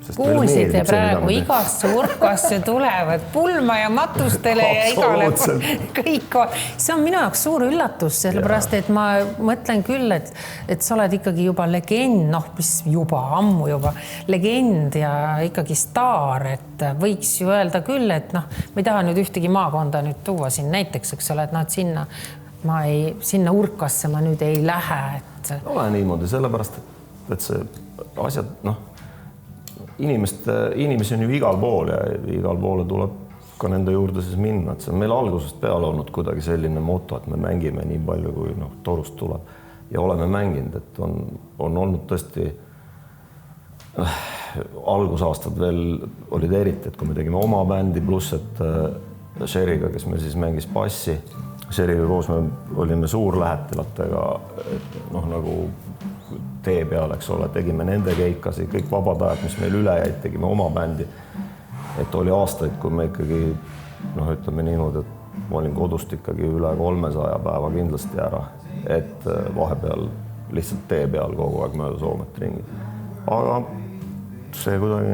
Kuulsite praegu igasse urkasse tulevad pulma ja matustele ja igale kõik. See on minu jaoks suur üllatus, sellepärast et ma mõtlen küll, et sa oled ikkagi juba legend, mis juba ammu juba legend ja ikkagi staar, et võiks ju öelda küll, et ma ei taha nüüd ühtegi maakonda nüüd tuua siin näiteks, eks ole, et sinna urkasse ma nüüd ei lähe. Ole niimoodi, sellepärast, et see asjad, inimesi on ju igal pool ja igal poole tuleb ka nende juurde siis minna, et see on meil algusest peale olnud kuidagi selline moto, et me mängime nii palju, kui torust tuleb ja oleme mänginud, et on olnud tõesti algusaastad veel olid eriti, et kui me tegime oma bändi pluss, et Sherryga, kes meil siis mängis bassi, Sherryga koos me olime suurlähetilatega, et nagu tee peal, eks ole, tegime nende keikasi, kõik vabad ajad, mis meil üle jäid, tegime oma bändi. Et oli aastaid, kui me ikkagi, ütleme niimoodi, et ma olin kodust ikkagi üle 300 päeva kindlasti ära, et vahepeal lihtsalt tee peal kogu aeg mööda Soomet ringi. Aga see kuidagi,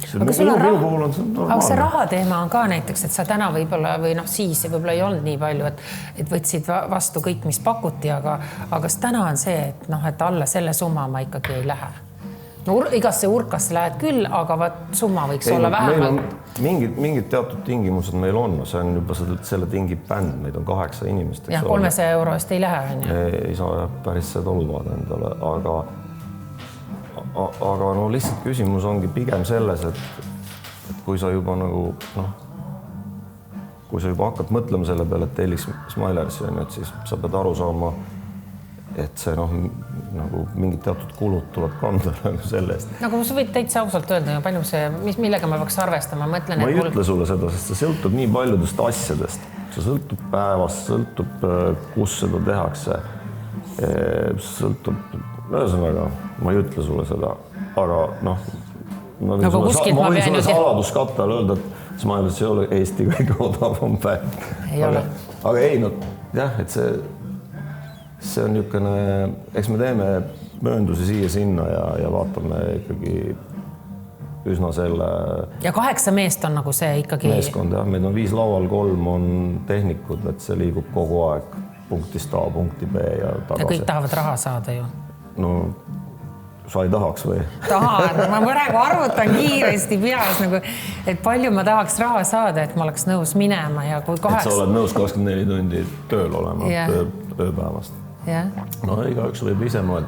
aga see raha teema on ka näiteks, et sa täna võib-olla või siis võib-olla ei olnud nii palju, et võtsid vastu kõik, mis pakuti, aga kas täna on see, et alla selle summa ma ikkagi ei lähe? Igasse urkasse lähed küll, aga summa võiks olla vähemalt. Mingid teatud tingimused meil on, see on juba selle tingib bänd, meid on 8 inimest. Ja 300 eurost ei lähe. Ei saa päris seda olvada endale, aga lihtsalt küsimus ongi pigem selles, et kui sa juba kui sa juba hakkad mõtlema selle peale, et telliks Smilersi, et siis sa pead aru saama, et see mingid teatud kulud tuleb kanda selle eest. Aga sa võid täitsa ausalt öelda, palju see, millega ma peaks arvestama, mõtlen, ma ei ütle sulle seda, sest see sõltub nii paljudest asjadest. See sõltub päevast, sõltub, kus seda tehakse, sõltub. Ühesõnaga, ma ei ütle sulle seda, aga ma võin sulle saladuskatte all öelda, et Smilers ei ole Eesti kõige odavam bänd. Aga ei, jah, et see on niisugune, eks me teeme mööndusi siia-sinna ja vaatame ikkagi üsna selle. Ja 8 meest on nagu see ikkagi. Meeskond, jah, meid on 5 laual, 3 on tehnikud, et see liigub kogu aeg punktist A, punkti B ja tagasi. Ja kõik tahavad raha saada ju. Sa ei tahaks või? Tahan, ma praegu arvutan kiiresti peas, et palju ma tahaks raha saada, et ma oleks nõus minema ja kui 8... Et sa oled nõus 24 tundi tööl olema ööpäevast. Iga üks võib ise mõelda.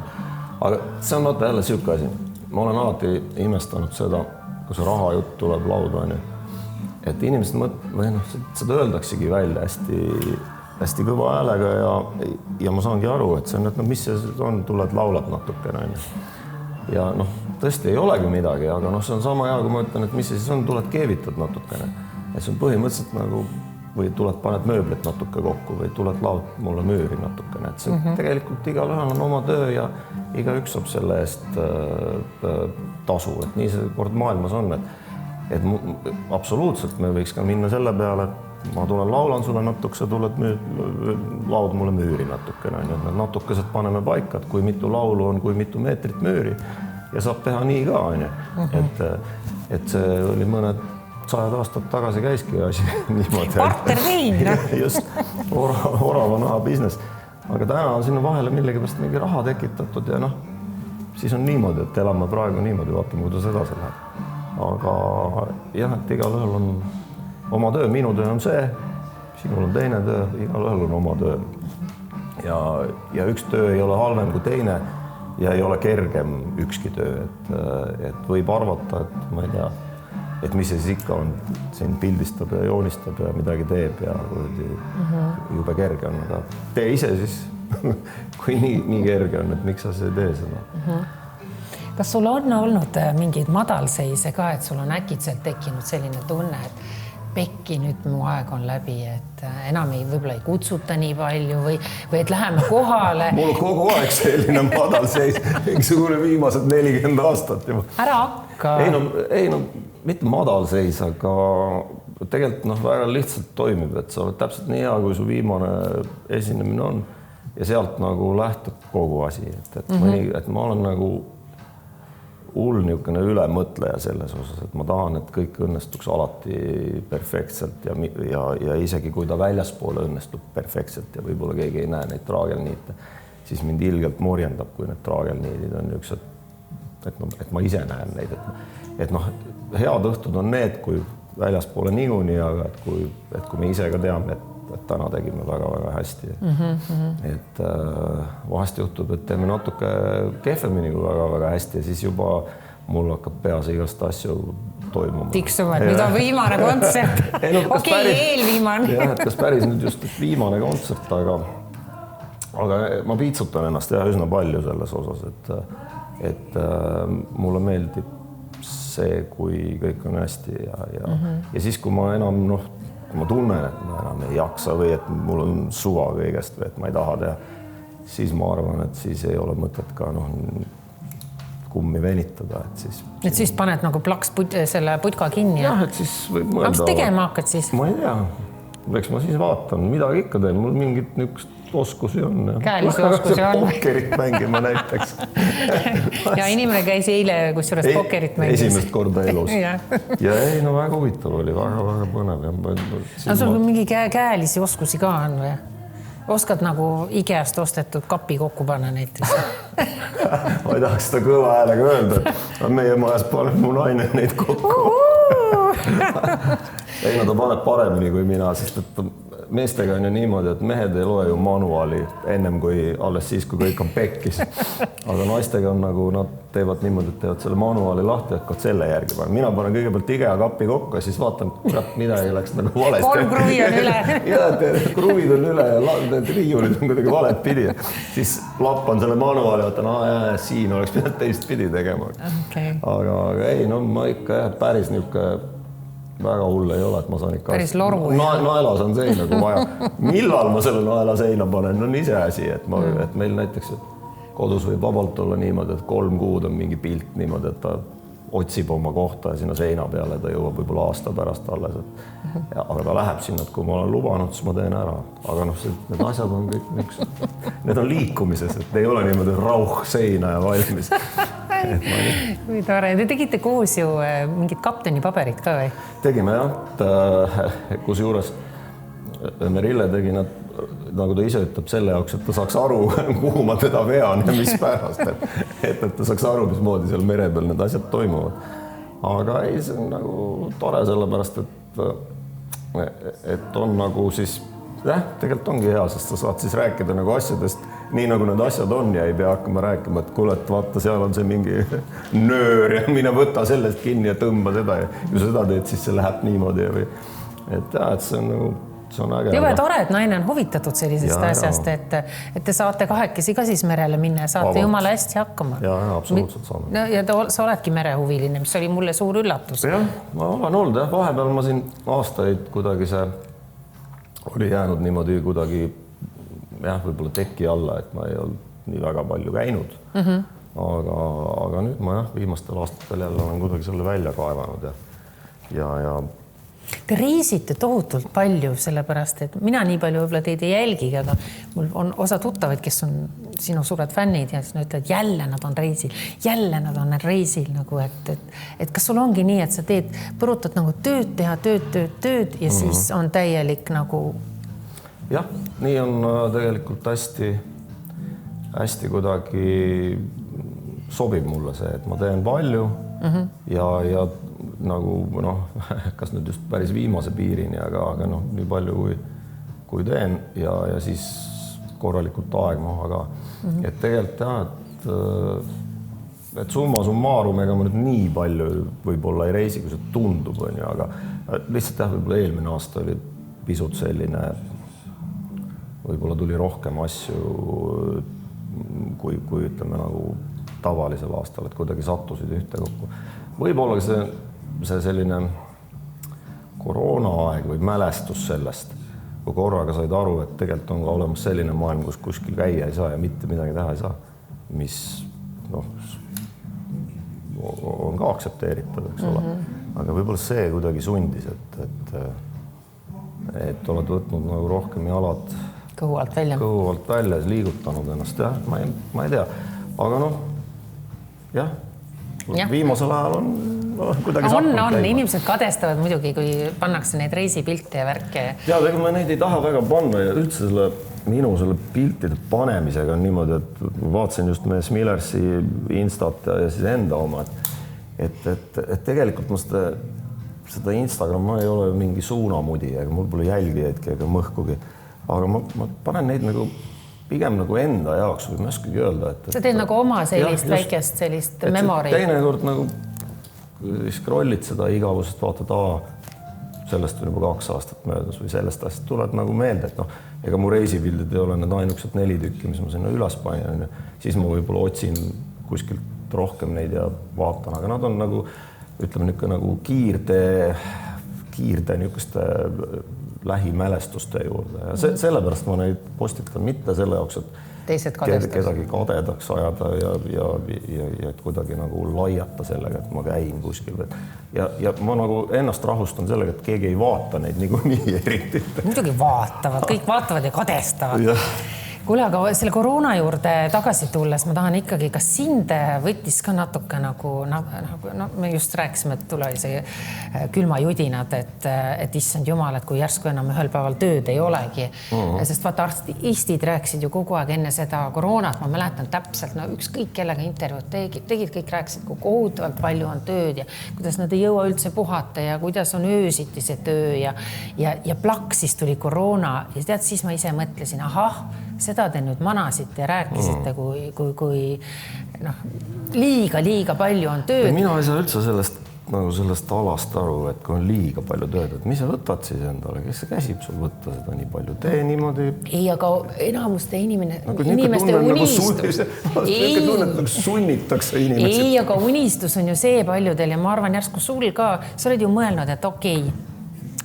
Aga see on jälle siuke asi. Ma olen alati imestanud seda, kui see raha jutt tuleb lauda, et inimesed seda öeldaksegi välja hästi kõva häälega ja ma saangi aru, et see on, et mis see on, tuled laulad natukene. Ja tõesti ei olegi midagi, aga see on sama hea, kui ma ütlen, et mis see siis on, tuled keevitad natukene. Et see on põhimõtteliselt või tuled paned mööblit natuke kokku või tuled laud mulle müüri natukene. Et see tegelikult igal ühel on oma töö ja iga üks saab selle eest tasu. Et nii see kord maailmas on, et absoluutselt me võiks ka minna selle peale, et ma tulen laulan sulle natukese, tuled laud mulle müüri natukene. Need natukesed paneme paika, et kui mitu laulu on, kui mitu meetrit müüri ja saab teha nii ka. Et see oli mõned 100 aastat tagasi käiski asi niimoodi. Partner vein. Just, orava naha business. aga täna on sinna vahele millegipärast mingi raha tekitatud ja siis on niimoodi, et elame praegu niimoodi, vaatame, kuidas edasi läheb. Aga jah, et igalühel on oma töö, minu töö on see, sinul on teine töö, igalühel on oma töö. Ja üks töö ei ole halvem kui teine ja ei ole kergem ükski töö, et võib arvata, et ma ei tea, et mis see siis ikka on, siin pildistab ja joonistab ja midagi teeb ja jube kerge on, aga tee ise siis, kui nii kerge on, et miks sa see tee seda. Kas sul on olnud mingeid madalseise ka, et sul on äkitselt tekkinud selline tunne, et pekki, nüüd mu aeg on läbi, et enam võib-olla ei kutsuta nii palju või et läheme kohale. Mul on kogu aeg selline madalseis, mingisugune viimased 40 aastat juba. Ära hakka. Ei, mitte madalseis, aga tegelikult väga lihtsalt toimib, et sa oled täpselt nii hea, kui su viimane esinemine on ja sealt nagu lähtub kogu asi, et ma olen nagu hull niisugune ülemõtleja selles osas, et ma tahan, et kõik õnnestuks alati perfektselt ja isegi kui ta väljaspoole õnnestub perfektselt ja võib-olla keegi ei näe neid traagelniite, siis mind ilgelt morjendab, kui need traagelniidid on niisugused, et ma ise näen neid, et head õhtud on need, kui väljaspoole niikuinii, aga et kui me ise ka teame, et täna tegime väga-väga hästi. Et vahest juhtub, et teeme natuke kehvemini kui väga-väga hästi ja siis juba mul hakkab peas igast asju toimuma. Tiksuvad, nüüd on viimane kontsert. Eelviimane. Jah, et kas päris nüüd just viimane kontsert, aga ma piitsutan ennast üsna palju selles osas, et mulle meeldib see, kui kõik on hästi ja siis, kui ma enam ma tunnen, et ma enam ei jaksa või et mul on suva kõigest või et ma ei taha teha, siis ma arvan, et siis ei ole mõtet ka kummi venitada. Et siis paned nagu plaks selle putka kinni? Jah, et siis võib mõelda. Mis tegema hakkad siis? Ma ei tea. Eks ma siis vaatan, midagi ikka teen. Mul mingit niisugust oskusi on. Käelisi oskusi on. Pokkerit mängima näiteks. Ja inimene käis eile, kusjuures pokkerit mängis. Esimest korda elus. Ja ei, väga huvitav oli, väga põnev. Sul mingi käelisi oskusi ka on või? Oskad nagu Ikeast ostetud kapi kokku panna näiteks? Ma ei tahaks seda kõva häälega öelda, et meie majas paneb mu naine neid kokku. Ei, ta paneb paremini kui mina, sest et meestega on ju niimoodi, et mehed ei loe ju manuaali ennem kui alles siis, kui kõik on pekkis. Aga naistega on nagu, nad teevad niimoodi, et teevad selle manuaali lahti, hakkavad selle järgi panna. Mina panen kõigepealt Ikea kapi kokku ja siis vaatan, kurat, midagi läks nagu valesti. 3 kruvi on üle. Ja, kruvid on üle ja riiulid on kuidagi valet pidi. Siis lappan selle manuaali, vaatan, siin oleks pidanud teist pidi tegema. Aga ei, ma ikka päris niisugune väga hull ei ole, et ma saan ikka päris loru. Naela saan seina, kui vaja. Millal ma selle naela seina panen, on ise asi, et meil näiteks kodus võib vabalt olla niimoodi, et 3 kuud on mingi pilt niimoodi, et ta otsib oma kohta ja sinna seina peale, ta jõuab võib-olla aasta pärast alles. Aga ta läheb sinna, et kui ma olen lubanud, siis ma teen ära. Aga need asjad on kõik niisugused. Need on liikumises, et ei ole niimoodi rauh seina ja valmis. Või tore. Te tegite koos ju mingid kapteni paberid ka või? Tegime jah, kus juures Merille tegi nad, nagu ta ise ütleb, selle jaoks, et ta saaks aru, kuhu ma teda vean ja mis pärast, et ta saaks aru, mismoodi seal mere peal need asjad toimuvad. Aga ei, see on nagu tore sellepärast, et on nagu siis, tegelikult ongi hea, sest sa saad siis rääkida nagu asjadest nii nagu need asjad on ja ei pea hakkama rääkima, et kuule, et vaata, seal on see mingi nöör ja mine võta sellest kinni ja tõmba seda ja kui seda teed, siis see läheb niimoodi. Et see on nagu, see on äge. Jube tore, et naine on huvitatud sellisest asjast, et te saate kahekesi ka siis merele minna ja saate jumala hästi hakkama. Ja, absoluutselt saame. Ja sa oledki merehuviline, mis oli mulle suur üllatus. Jah, ma olen olnud, vahepeal ma siin aastaid kuidagi see oli jäänud niimoodi kuidagi võib-olla teki alla, et ma ei olnud nii väga palju käinud. Aga nüüd ma viimastel aastatel jälle olen kuidagi selle välja kaevanud ja Te reisite tohutult palju, sellepärast, et mina nii palju võib-olla teid ei jälgigi, aga mul on osa tuttavaid, kes on sinu suured fännid ja siis nad ütlevad, jälle nad on reisil nagu, et kas sul ongi nii, et sa põrutad nagu tööd teha, tööd ja siis on täielik nagu jah, nii on tegelikult hästi kuidagi sobib mulle see, et ma teen palju ja nagu kas nüüd just päris viimase piirini, aga nii palju kui teen ja siis korralikult aeg maha ka. Et tegelikult jah, et summa summarum, ega ma nüüd nii palju võib-olla ei reisi, kui see tundub, aga lihtsalt jah, võib-olla eelmine aasta oli pisut selline, võib-olla tuli rohkem asju kui ütleme nagu tavalisel aastal, et kuidagi sattusid ühte kokku. Võib-olla see selline koroonaaeg või mälestus sellest, kui korraga said aru, et tegelikult on ka olemas selline maailm, kus kuskil käia ei saa ja mitte midagi teha ei saa, mis on ka aktsepteeritav, eks ole. Aga võib-olla see kuidagi sundis, et oled võtnud nagu rohkem jalad kõhu alt välja, liigutanud ennast, jah, ma ei tea, aga jah. Viimasel ajal on kuidagi on, inimesed kadestavad muidugi, kui pannakse neid reisipilte ja värke. Ja, ega ma neid ei taha väga panna ja üldse minu piltide panemisega on niimoodi, et vaatasin just meie Smillersi Instat ja siis enda oma, et tegelikult ma seda Instagram ma ei ole mingi suunamudi, ega mul pole jälgijaidki ega mõhkugi, aga ma panen neid nagu pigem nagu enda jaoks, või ma ei oskagi öelda. Sa teed nagu oma sellist väikest sellist memory. Teinekord nagu scrollid seda igavusest, vaatad, sellest on juba 2 aastat möödas või sellest asjast tuled nagu meelde, et ega mu reisipildid ei ole need ainukesed 4 tükki, mis ma sinna üles panin, siis ma võib-olla otsin kuskilt rohkem neid ja vaatan, aga nad on nagu, ütleme nagu kiirte niisuguste lähimälestuste juurde ja sellepärast ma neid postitan mitte selle jaoks, et kedagi kadedaks ajada ja et kuidagi nagu laiata sellega, et ma käin kuskil. Ja ma nagu ennast rahustan sellega, et keegi ei vaata neid niikuinii eriti. Muidugi vaatavad, kõik vaatavad ja kadestavad. Kuule, aga selle koroona juurde tagasi tulles ma tahan ikkagi, kas sind võttis ka natuke nagu me just rääkisime, et tule see külmajudinad, et issand jumal, et kui järsku enam ühel päeval tööd ei olegi. Sest vaata, arstid rääkisid ju kogu aeg enne seda koroonat, ma mäletan täpselt, ükskõik kellega intervjuud tegid, kõik rääkisid, kui kohutavalt palju on tööd ja kuidas nad ei jõua üldse puhata ja kuidas on öösiti see töö ja plaksis tuli koroona ja tead, siis ma ise mõtlesin, seda te nüüd manasite ja rääkisite, kui liiga palju on tööd. Mina ei saa üldse sellest alast aru, et kui on liiga palju tööd, et mis sa võtad siis endale, kes see käsib sul võtta seda nii palju? Tee niimoodi. Ei, aga enamuste inimeste unistus. Nagu sunnitakse inimesed. Ei, aga unistus on ju see paljudel ja ma arvan järsku sul ka, sa oled ju mõelnud, et okei,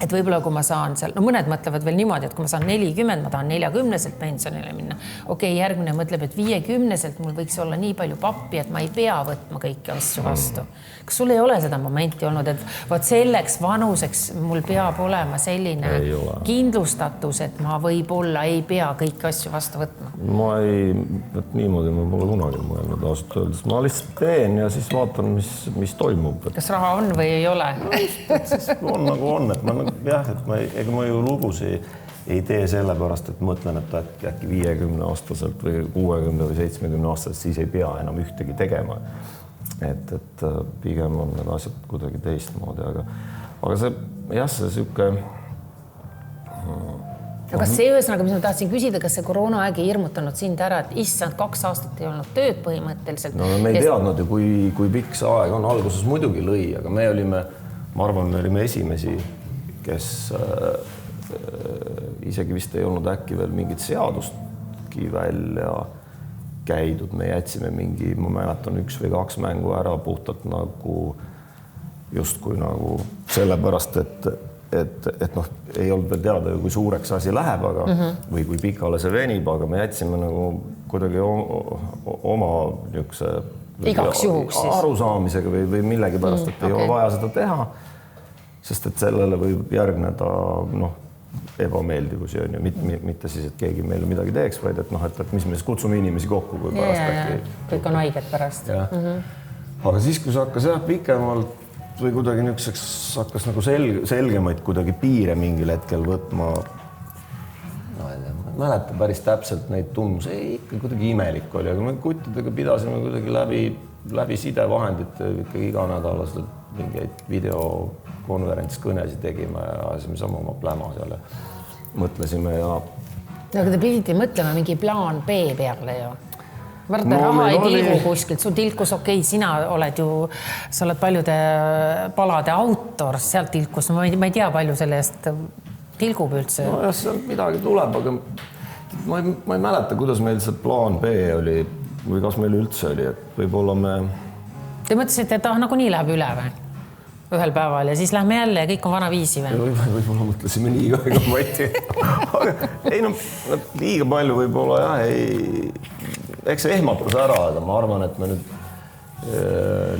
et võib-olla kui ma saan seal, mõned mõtlevad veel niimoodi, et kui ma saan 40, ma tahan 40-selt pensionile minna. Okei, järgmine mõtleb, et 50-selt mul võiks olla nii palju pappi, et ma ei pea võtma kõiki asju vastu. Kas sul ei ole seda momenti olnud, et vaat selleks vanuseks mul peab olema selline kindlustatus, et ma võib-olla ei pea kõiki asju vastu võtma? Ma ei, niimoodi ma pole kunagi mõelnud ausalt öeldes. Ma lihtsalt teen ja siis vaatan, mis toimub. Kas raha on või ei ole? Siis on nagu on, et ega ma ju lugusi ei tee sellepärast, et mõtlen, et äkki 50-aastaselt või 60 või 70 aastaselt siis ei pea enam ühtegi tegema. Et pigem on need asjad kuidagi teistmoodi, aga see süke... Aga see ühesõnaga, mis ma tahtsin küsida, kas see koroonaaeg ei hirmutanud sind ära, et issand 2 aastat ei olnud tööd põhimõtteliselt? No me ei teadnud ju, kui pikk see aeg on. Alguses muidugi lõi, aga me olime esimesi, kes isegi vist ei olnud äkki veel mingit seadustki välja käidud. Me jätsime ma mäletan 1 või 2 mängu ära puhtalt nagu justkui nagu sellepärast, et ei olnud veel teada, kui suureks asi läheb, või kui pikale see venib, aga me jätsime nagu kuidagi oma niisuguse igaks juhuks siis arusaamisega või millegi pärast, et ei ole vaja seda teha, sest et sellele võib järgneda ebameeldivusi on ju, mitte siis, et keegi meile midagi teeks, vaid et mis me siis kutsume inimesi kokku, kui pärast äkki... Kõik on haiged pärast. Aga siis, kui see hakkas pikemalt või kuidagi niisuguseks hakkas nagu selgemaid kuidagi piire mingil hetkel võtma, mäleta päris täpselt neid tunnusi, ikka kuidagi imelik oli, aga me kuttidega pidasime kuidagi läbi sidevahendite ikkagi iganädalaselt mingeid videokonverentskõnesid tegime ja ajasime sama oma pläma seal ja mõtlesime ja... Aga te pidite mõtlema mingi plaan B peale ju. Raha ei tilgu kuskilt, sul tilkus sina oled ju, sa oled paljude palade autor, sealt tilkus, ma ei tea palju sellest tilgub üldse. No jah, sealt midagi tuleb, aga ma ei mäleta, kuidas meil see plaan B oli või kas meil üldse oli, et võib-olla me... Te mõtlesite, et nagu nii läheb üle või? Ühel päeval ja siis lähme jälle ja kõik on vana viisi või? Võib-olla mõtlesime nii ka, ega ma ei tea. Ei no, liiga palju võib-olla jah, eks see ehmatus ära, aga ma arvan, et me nüüd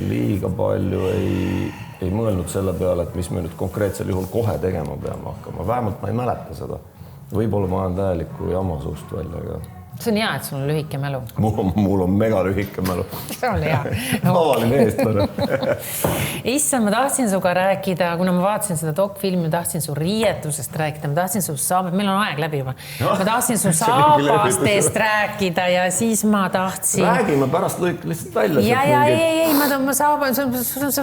liiga palju ei mõelnud selle peale, et mis me nüüd konkreetsel juhul kohe tegema peame hakkama. Vähemalt ma ei mäleta seda. Võib-olla ma olen täieliku jama suust välja, aga... See on hea, et sul on lühike mälu. Mul on mega lühike mälu. See on hea. Tavaline eestlane. Issand, ma tahtsin suga rääkida, kuna ma vaatasin seda dokfilmi, ma tahtsin su riietusest rääkida, ma tahtsin su meil on aeg läbi juba. Ma tahtsin su saabastest rääkida ja siis ma tahtsin... Räägime pärast lõik lihtsalt välja.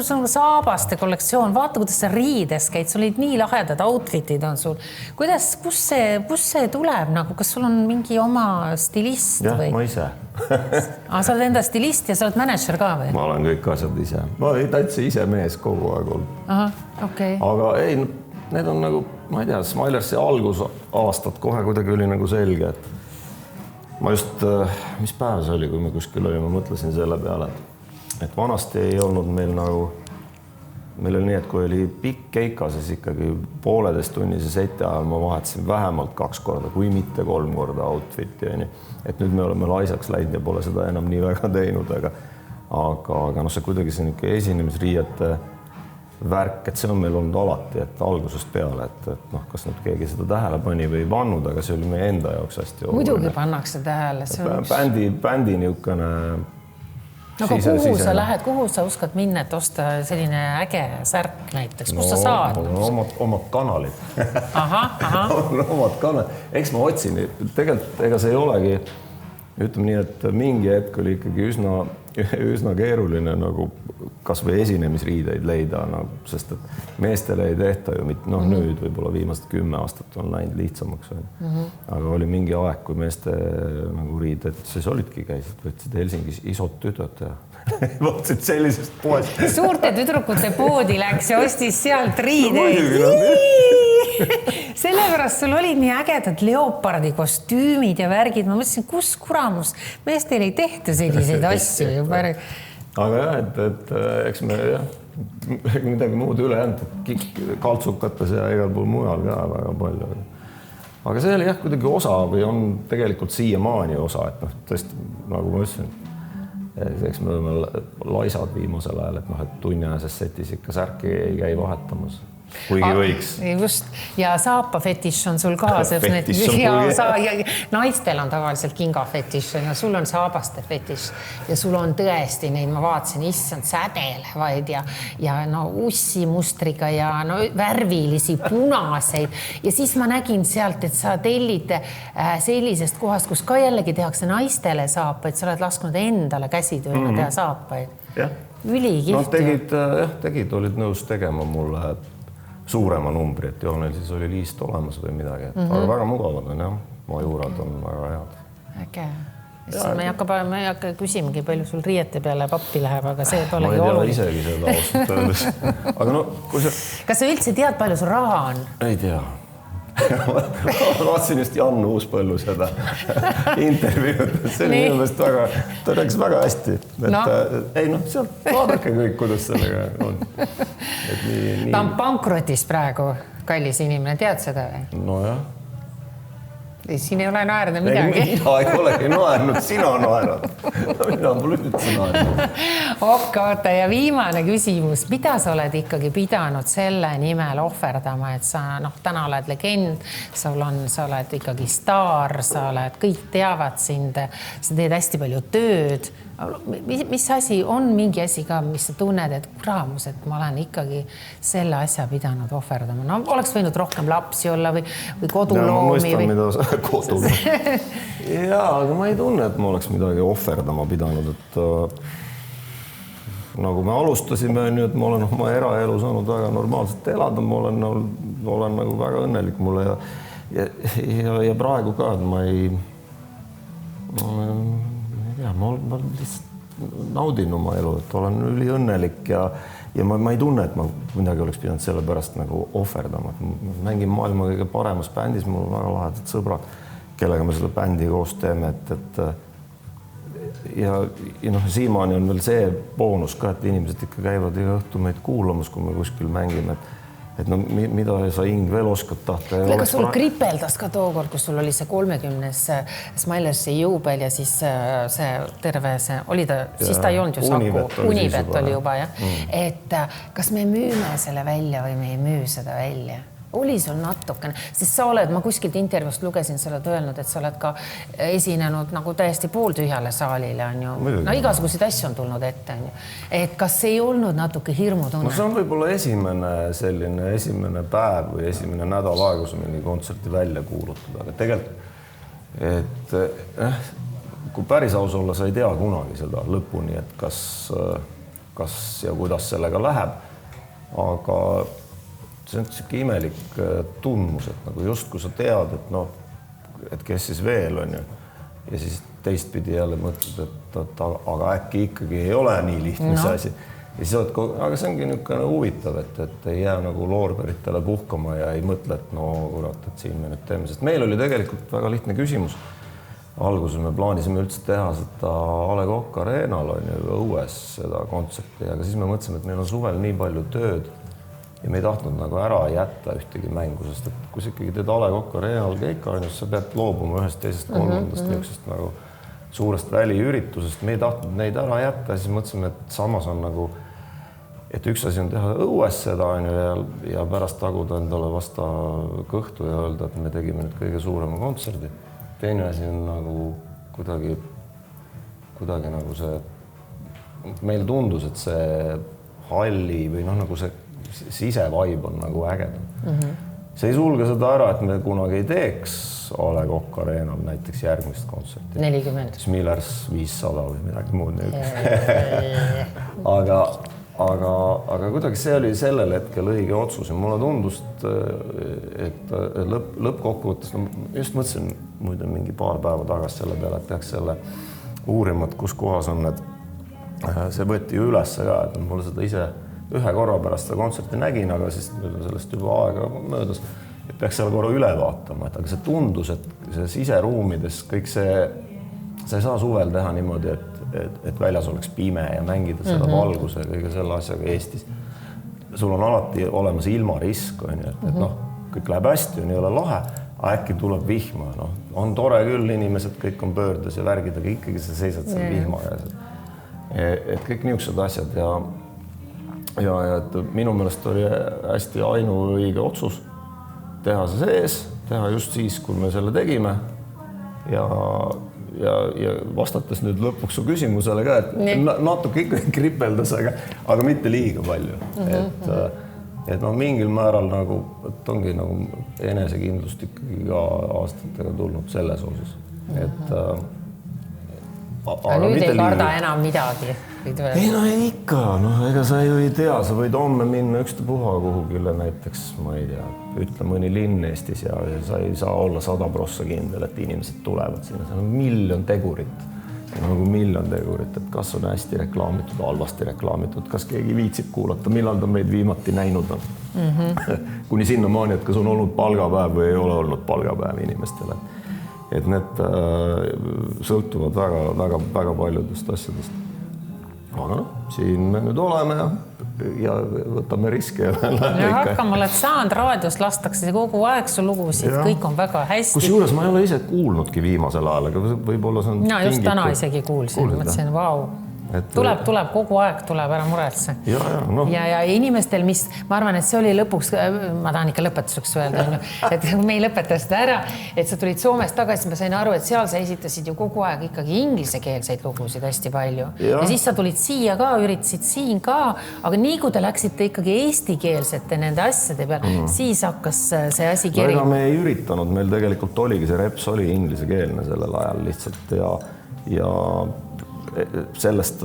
Sul on saabaste kollektsioon. Vaata, kuidas sa riides käid. Sul olid nii lahedad outfitid on sul. Kus see tuleb? Kas sul on mingi oma stilist jah, või? Ma ise. Sa oled enda stilist ja sa oled manager ka või? Ma olen kõik asjad ise. Ma ei täitsa ise mees kogu aeg olnud. Aha, okei. Aga ei, need on nagu, ma ei tea, Smilersi algusaastad kohe kuidagi oli nagu selge, et ma just, mis päev see oli, kui me kuskil oli, ma mõtlesin selle peale, et vanasti ei olnud meil nagu, meil oli nii, et kui oli pikk keika, siis ikkagi 1,5 tunnise seti ajal ma vahetasin vähemalt 2 korda, kui mitte 3 korda outfiti. Et nüüd me oleme laisaks läinud ja pole seda enam nii väga teinud, aga see kuidagi see esinemisriiete värk, et see on meil olnud alati, et algusest peale, et kas nüüd keegi seda tähele pani või ei pannud, aga see oli meie enda jaoks hästi oluline. Muidugi pannakse tähele. Bändi niisugune kuhu sa lähed, kuhu sa oskad minna, et osta selline äge särk näiteks, kus sa saad? Omad kanalid. Aha. Omad kanalid. Eks ma otsin, tegelikult ega see ei olegi, ütleme nii, et mingi hetk oli ikkagi üsna keeruline nagu kas või esinemisriideid leida, sest et meestele ei tehta ju mitte, nüüd võib-olla viimased 10 aastat on läinud lihtsamaks. Aga oli mingi aeg, kui meeste nagu riided, siis olidki käisid, võtsid Helsingis isot tüdrot ja võtsid sellisest poest. Suurte tüdrukute poodi läks ja ostis sealt riideid. Sellepärast sul olid nii ägedad leopardi kostüümid ja värgid. Ma mõtlesin, kus kuramus, meestel ei tehta selliseid asju. Aga jah, et eks me midagi muud üle jäänud, kaltsukates ja igal pool mujal ka väga palju. Aga see oli jah kuidagi osa või on tegelikult siiamaani osa, et tõesti, nagu ma ütlesin, eks me oleme laisad viimasel ajal, et tunniajases setis ikka särki ei käi vahetamas. Kuigi võiks. Just. Ja saapa fetiš on sul ka. Naistel on tavaliselt kinga fetiš ja sul on saabaste fetiš ja sul on tõesti neid, ma vaatasin, issand sädelevaid ja ussi mustriga ja värvilisi punaseid ja siis ma nägin sealt, et sa tellid sellisest kohast, kus ka jällegi tehakse naistele saapaid, sa oled lasknud endale käsitööna teha saapaid. Ülikihti. Tegid, olid nõus tegema mulle suurema numbri, et neil siis oli liist olemas või midagi. Aga väga mugavad on, jah. Majuurad on väga head. Äge. Me ei hakka küsimegi, palju sul riiete peale pappi läheb, aga see polegi oluline. Ma ei tea isegi seda ausalt öeldes. Aga Kas sa üldse tead, palju sul raha on? Ei tea. Ma vaatasin just Jan Uuspõllu seda intervjuud, see oli minu meelest väga, ta rääkis väga hästi. Sealt vaadake kõik, kuidas sellega on. Ta on pankrotis praegu, kallis inimene, tead seda või? No jah. Siin ei ole naerda midagi. Mina ei olegi naernud, sina naerad. Mina pole üldse naernud. Oota, ja viimane küsimus. Mida sa oled ikkagi pidanud selle nimel ohverdama, et sa täna oled legend, sa oled ikkagi staar, sa oled, kõik teavad sind, sa teed hästi palju tööd. mis asi on mingi asi ka, mis sa tunned, et kuramus, et ma olen ikkagi selle asja pidanud ohverdama. No oleks võinud rohkem lapsi olla või koduloomi. Ma mõistan, mida sa koduloomi. Jaa, aga ma ei tunne, et ma oleks midagi ohverdama pidanud, et nagu me alustasime, et ma olen oma eraelu saanud väga normaalselt elada, ma olen nagu väga õnnelik mulle ja praegu ka, et ma ei tea, ma lihtsalt naudin oma elu, et olen üliõnnelik ja ma ei tunne, et ma midagi oleks pidanud selle pärast nagu ohverdama. Mängin maailma kõige paremas bändis, mul on väga lahedad sõbrad, kellega me seda bändi koos teeme, ja siiamaani on veel see boonus ka, et inimesed ikka käivad iga õhtu meid kuulamas, kui me kuskil mängime, et no mida sa hing veel oskad tahta. Kas sul kripeldas ka tookord, kus sul oli see 30. Smilersi jõubel ja siis see terve see, oli ta, siis ta ei olnud ju Saku, Unibet oli juba, jah. Et kas me müüme selle välja või me ei müü seda välja? Oli sul natukene, sest sa oled, ma kuskilt intervjuust lugesin, sa oled öelnud, et sa oled ka esinenud nagu täiesti pooltühjale saalile, on ju. No igasuguseid asju on tulnud ette, on ju. Et kas ei olnud natuke hirmutunne? No see on võib-olla esimene päev või esimene nädal aega, kus mingi kontserti välja kuulutada, aga tegelikult, et kui päris aus olla, sa ei tea kunagi seda lõpuni, et kas ja kuidas sellega läheb, aga see on siuke imelik tundmus, et nagu just kui sa tead, et kes siis veel on ju, ja siis teistpidi jälle mõtled, et aga äkki ikkagi ei ole nii lihtne see asi. Ja siis aga see ongi niisugune huvitav, et ei jää nagu loorberitele puhkama ja ei mõtle, et no kurat, et siin me nüüd teeme, sest meil oli tegelikult väga lihtne küsimus. Alguses me plaanisime üldse teha seda A. Le Coq Arenal on ju õues seda kontserti, aga siis me mõtlesime, et meil on suvel nii palju tööd, ja me ei tahtnud nagu ära jätta ühtegi mängu, sest et kui sa ikkagi teed A. Le Coq Arenal keika, siis sa pead loobuma ühest teisest kolmandast niisugusest nagu suurest väliüritusest. Me ei tahtnud neid ära jätta ja siis mõtlesime, et samas on nagu, et üks asi on teha õues seda ja pärast taguda endale vasta kõhtu ja öelda, et me tegime nüüd kõige suurema kontserdi. Teine asi on nagu kuidagi nagu see, meil tundus, et see halli või nagu see sisevaib on nagu ägedam. See ei sulge seda ära, et me kunagi ei teeks A. Le Coq Arenal näiteks järgmist kontserti. 40. Smilers 500 või midagi muud nüüd. aga kuidagi see oli sellel hetkel õige otsus ja mulle tundus, et lõppkokkuvõttes, just mõtlesin muide mingi paar päeva tagasi selle peale, et tehaks selle uurimat, kus kohas on need, see võeti ju üles ka, et mulle seda ise ühe korra pärast seda kontserti nägin, aga siis sellest juba aega möödas, et peaks selle korra üle vaatama, et aga see tundus, et see siseruumides kõik see, sa ei saa suvel teha niimoodi, et väljas oleks pime ja mängida seda valguse ja kõige selle asjaga Eestis. Sul on alati olemas ilmarisk, et kõik läheb hästi, on ei ole lahe, aga äkki tuleb vihma, on tore küll, inimesed kõik on pöördes ja värgid, aga ikkagi sa seisad seal vihma ja et kõik niisugused asjad ja et minu meelest oli hästi ainuõige otsus teha see sees, teha just siis, kui me selle tegime ja vastates nüüd lõpuks su küsimusele ka, et natuke ikkagi kripeldas, aga mitte liiga palju. Et mingil määral nagu, et ongi nagu enesekindlust ikkagi ka aastatega tulnud selles osas. Aga nüüd ei karda enam midagi. Ei ikka, ega sa ju ei tea, sa võid homme minna ükstapuha kuhugile näiteks, ma ei tea, ütle mõni linn Eestis ja sa ei saa olla 100% kindel, et inimesed tulevad sinna, seal on miljon tegurit, et kas on hästi reklaamitud, halvasti reklaamitud, kas keegi viitsib kuulata, millal ta meid viimati näinud on. Kuni sinnamaani, et kas on olnud palgapäev või ei ole olnud palgapäev inimestele. Et need sõltuvad väga paljudest asjadest. Aga siin me nüüd oleme ja võtame riske ja hakkama oled saanud, raadios lastakse kogu aeg su lugusid, kõik on väga hästi. Kusjuures ma ei ole ise kuulnudki viimasel ajal, aga võib-olla see on just täna isegi kuulsin, mõtlesin, vau. tuleb kogu aeg, tuleb ära muretse. Ja inimestel, mis ma arvan, et see oli lõpuks, ma tahan ikka lõpetuseks öelda, et me ei lõpeta seda ära, et sa tulid Soomest tagasi, ma sain aru, et seal sa esitasid ju kogu aeg ikkagi inglisekeelseid lugusid hästi palju. Ja siis sa tulid siia ka, üritasid siin ka, aga nii kui te läksite ikkagi eestikeelsete nende asjade peal, siis hakkas see asi kerima. Me ei üritanud, meil tegelikult oligi see reps oli inglisekeelne sellel ajal lihtsalt ja sellest,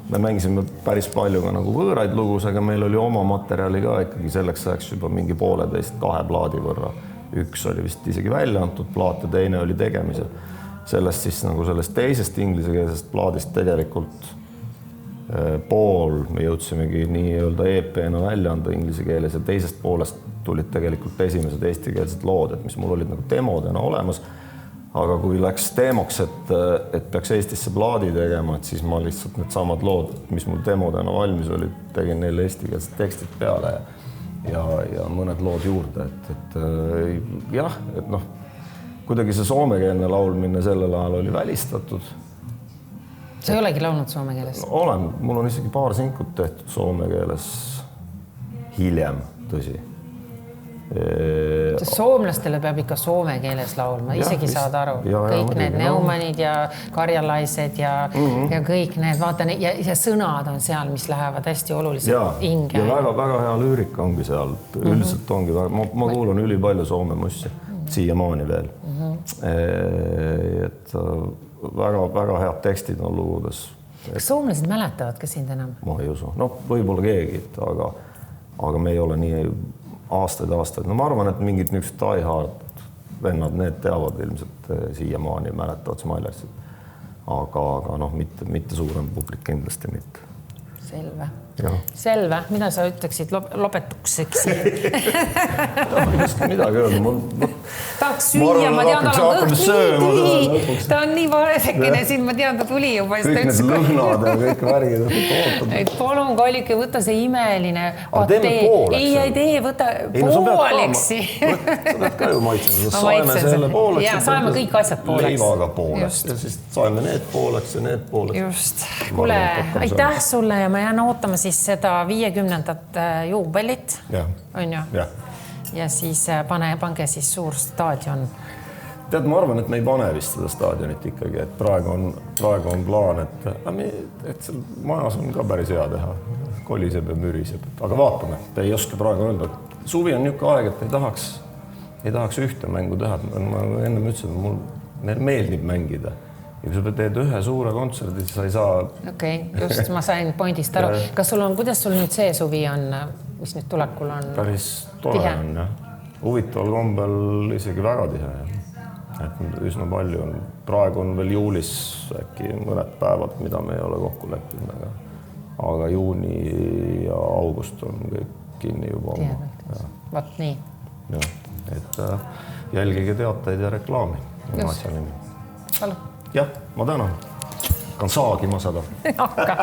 me mängisime päris palju ka nagu võõraid lugus, aga meil oli oma materjali ka ikkagi selleks ajaks juba mingi 1,5-2 plaadi võrra. Üks oli vist isegi välja antud plaat ja teine oli tegemisel. Sellest siis nagu sellest teisest inglisekeelsest plaadist tegelikult pool me jõudsimegi nii-öelda EP-na välja anda inglise keeles ja teisest poolest tulid tegelikult esimesed eestikeelsed lood, et mis mul olid nagu demodena olemas. Aga kui läks teemoks, et peaks Eestisse plaadi tegema, et siis ma lihtsalt need samad lood, mis mul demodena valmis oli, tegin neile eestikeelsed tekstid peale ja mõned lood juurde. Kuidagi see soomekeelne laulmine sellel ajal oli välistatud. Sa ei olegi laulnud soome keeles? Olen, mul on isegi paar sinkut tehtud soome keeles hiljem, tõsi. Soomlastele peab ikka soome keeles laulma, isegi saad aru. Kõik need Neumanid ja Karjalaised ja kõik need, vaata, ja sõnad on seal, mis lähevad hästi oluliselt hinge. Ja väga hea lüürika ongi seal, üldiselt ongi, ma kuulan ülipalju soome mussi, siiamaani veel. Et väga head tekstid on lugudes. Kas soomlased mäletavad ka sind enam? Ma ei usu, võib-olla keegi, aga me ei ole nii aastaid. Ma arvan, et mingid niisugused die-hard vennad, need teavad ilmselt siiamaani mäletavad Smilersit. Aga mitte suurem publik kindlasti mitte. Selve. Mida sa ütleksid lopetukseks? Midagi öelda. Tahaks süüa, ma tean, ta on kõht nii tühi. Ta on nii varesekene siin, ma tean, ta tuli juba. Kõik need lõhnad ja kõik värgid. Palun, Kallike, võta see imeline patee. Ei tee, võta pooleksi. Sa pead ka ju maitsema. Saime selle pooleks. Ja saime kõik asjad pooleks. Leivaga pooleks. Ja siis saime need pooleks ja need pooleks. Just. Kuule, aitäh sulle ja ma jään ootama siis seda 50. juubelit. On ju? Ja siis pange siis suur staadion. Tead, ma arvan, et me ei pane vist seda staadionit ikkagi, et praegu on plaan, et seal majas on ka päris hea teha. Koliseb ja müriseb. Aga vaatame, ei oska praegu öelda. Suvi on niisugune aeg, et ei tahaks ühte mängu teha. Ma enne ütlesin, et meil meeldib mängida. Ja kui sa teed ühe suure kontserdi, siis sa ei saa... Okei, just ma sain pointist aru. Kuidas sul nüüd see suvi on, mis nüüd tulekul on? Päris tore on, jah. Huvitaval kombel isegi väga tihe. Et üsna palju on. Praegu on veel juulis äkki mõned päevad, mida me ei ole kokku leppinud. Aga juuni ja august on kõik kinni juba oma. Vaat nii. Et jälgige teateid ja reklaami. Palun. Jah, ma tänan. Kan saagima seda. Hakka.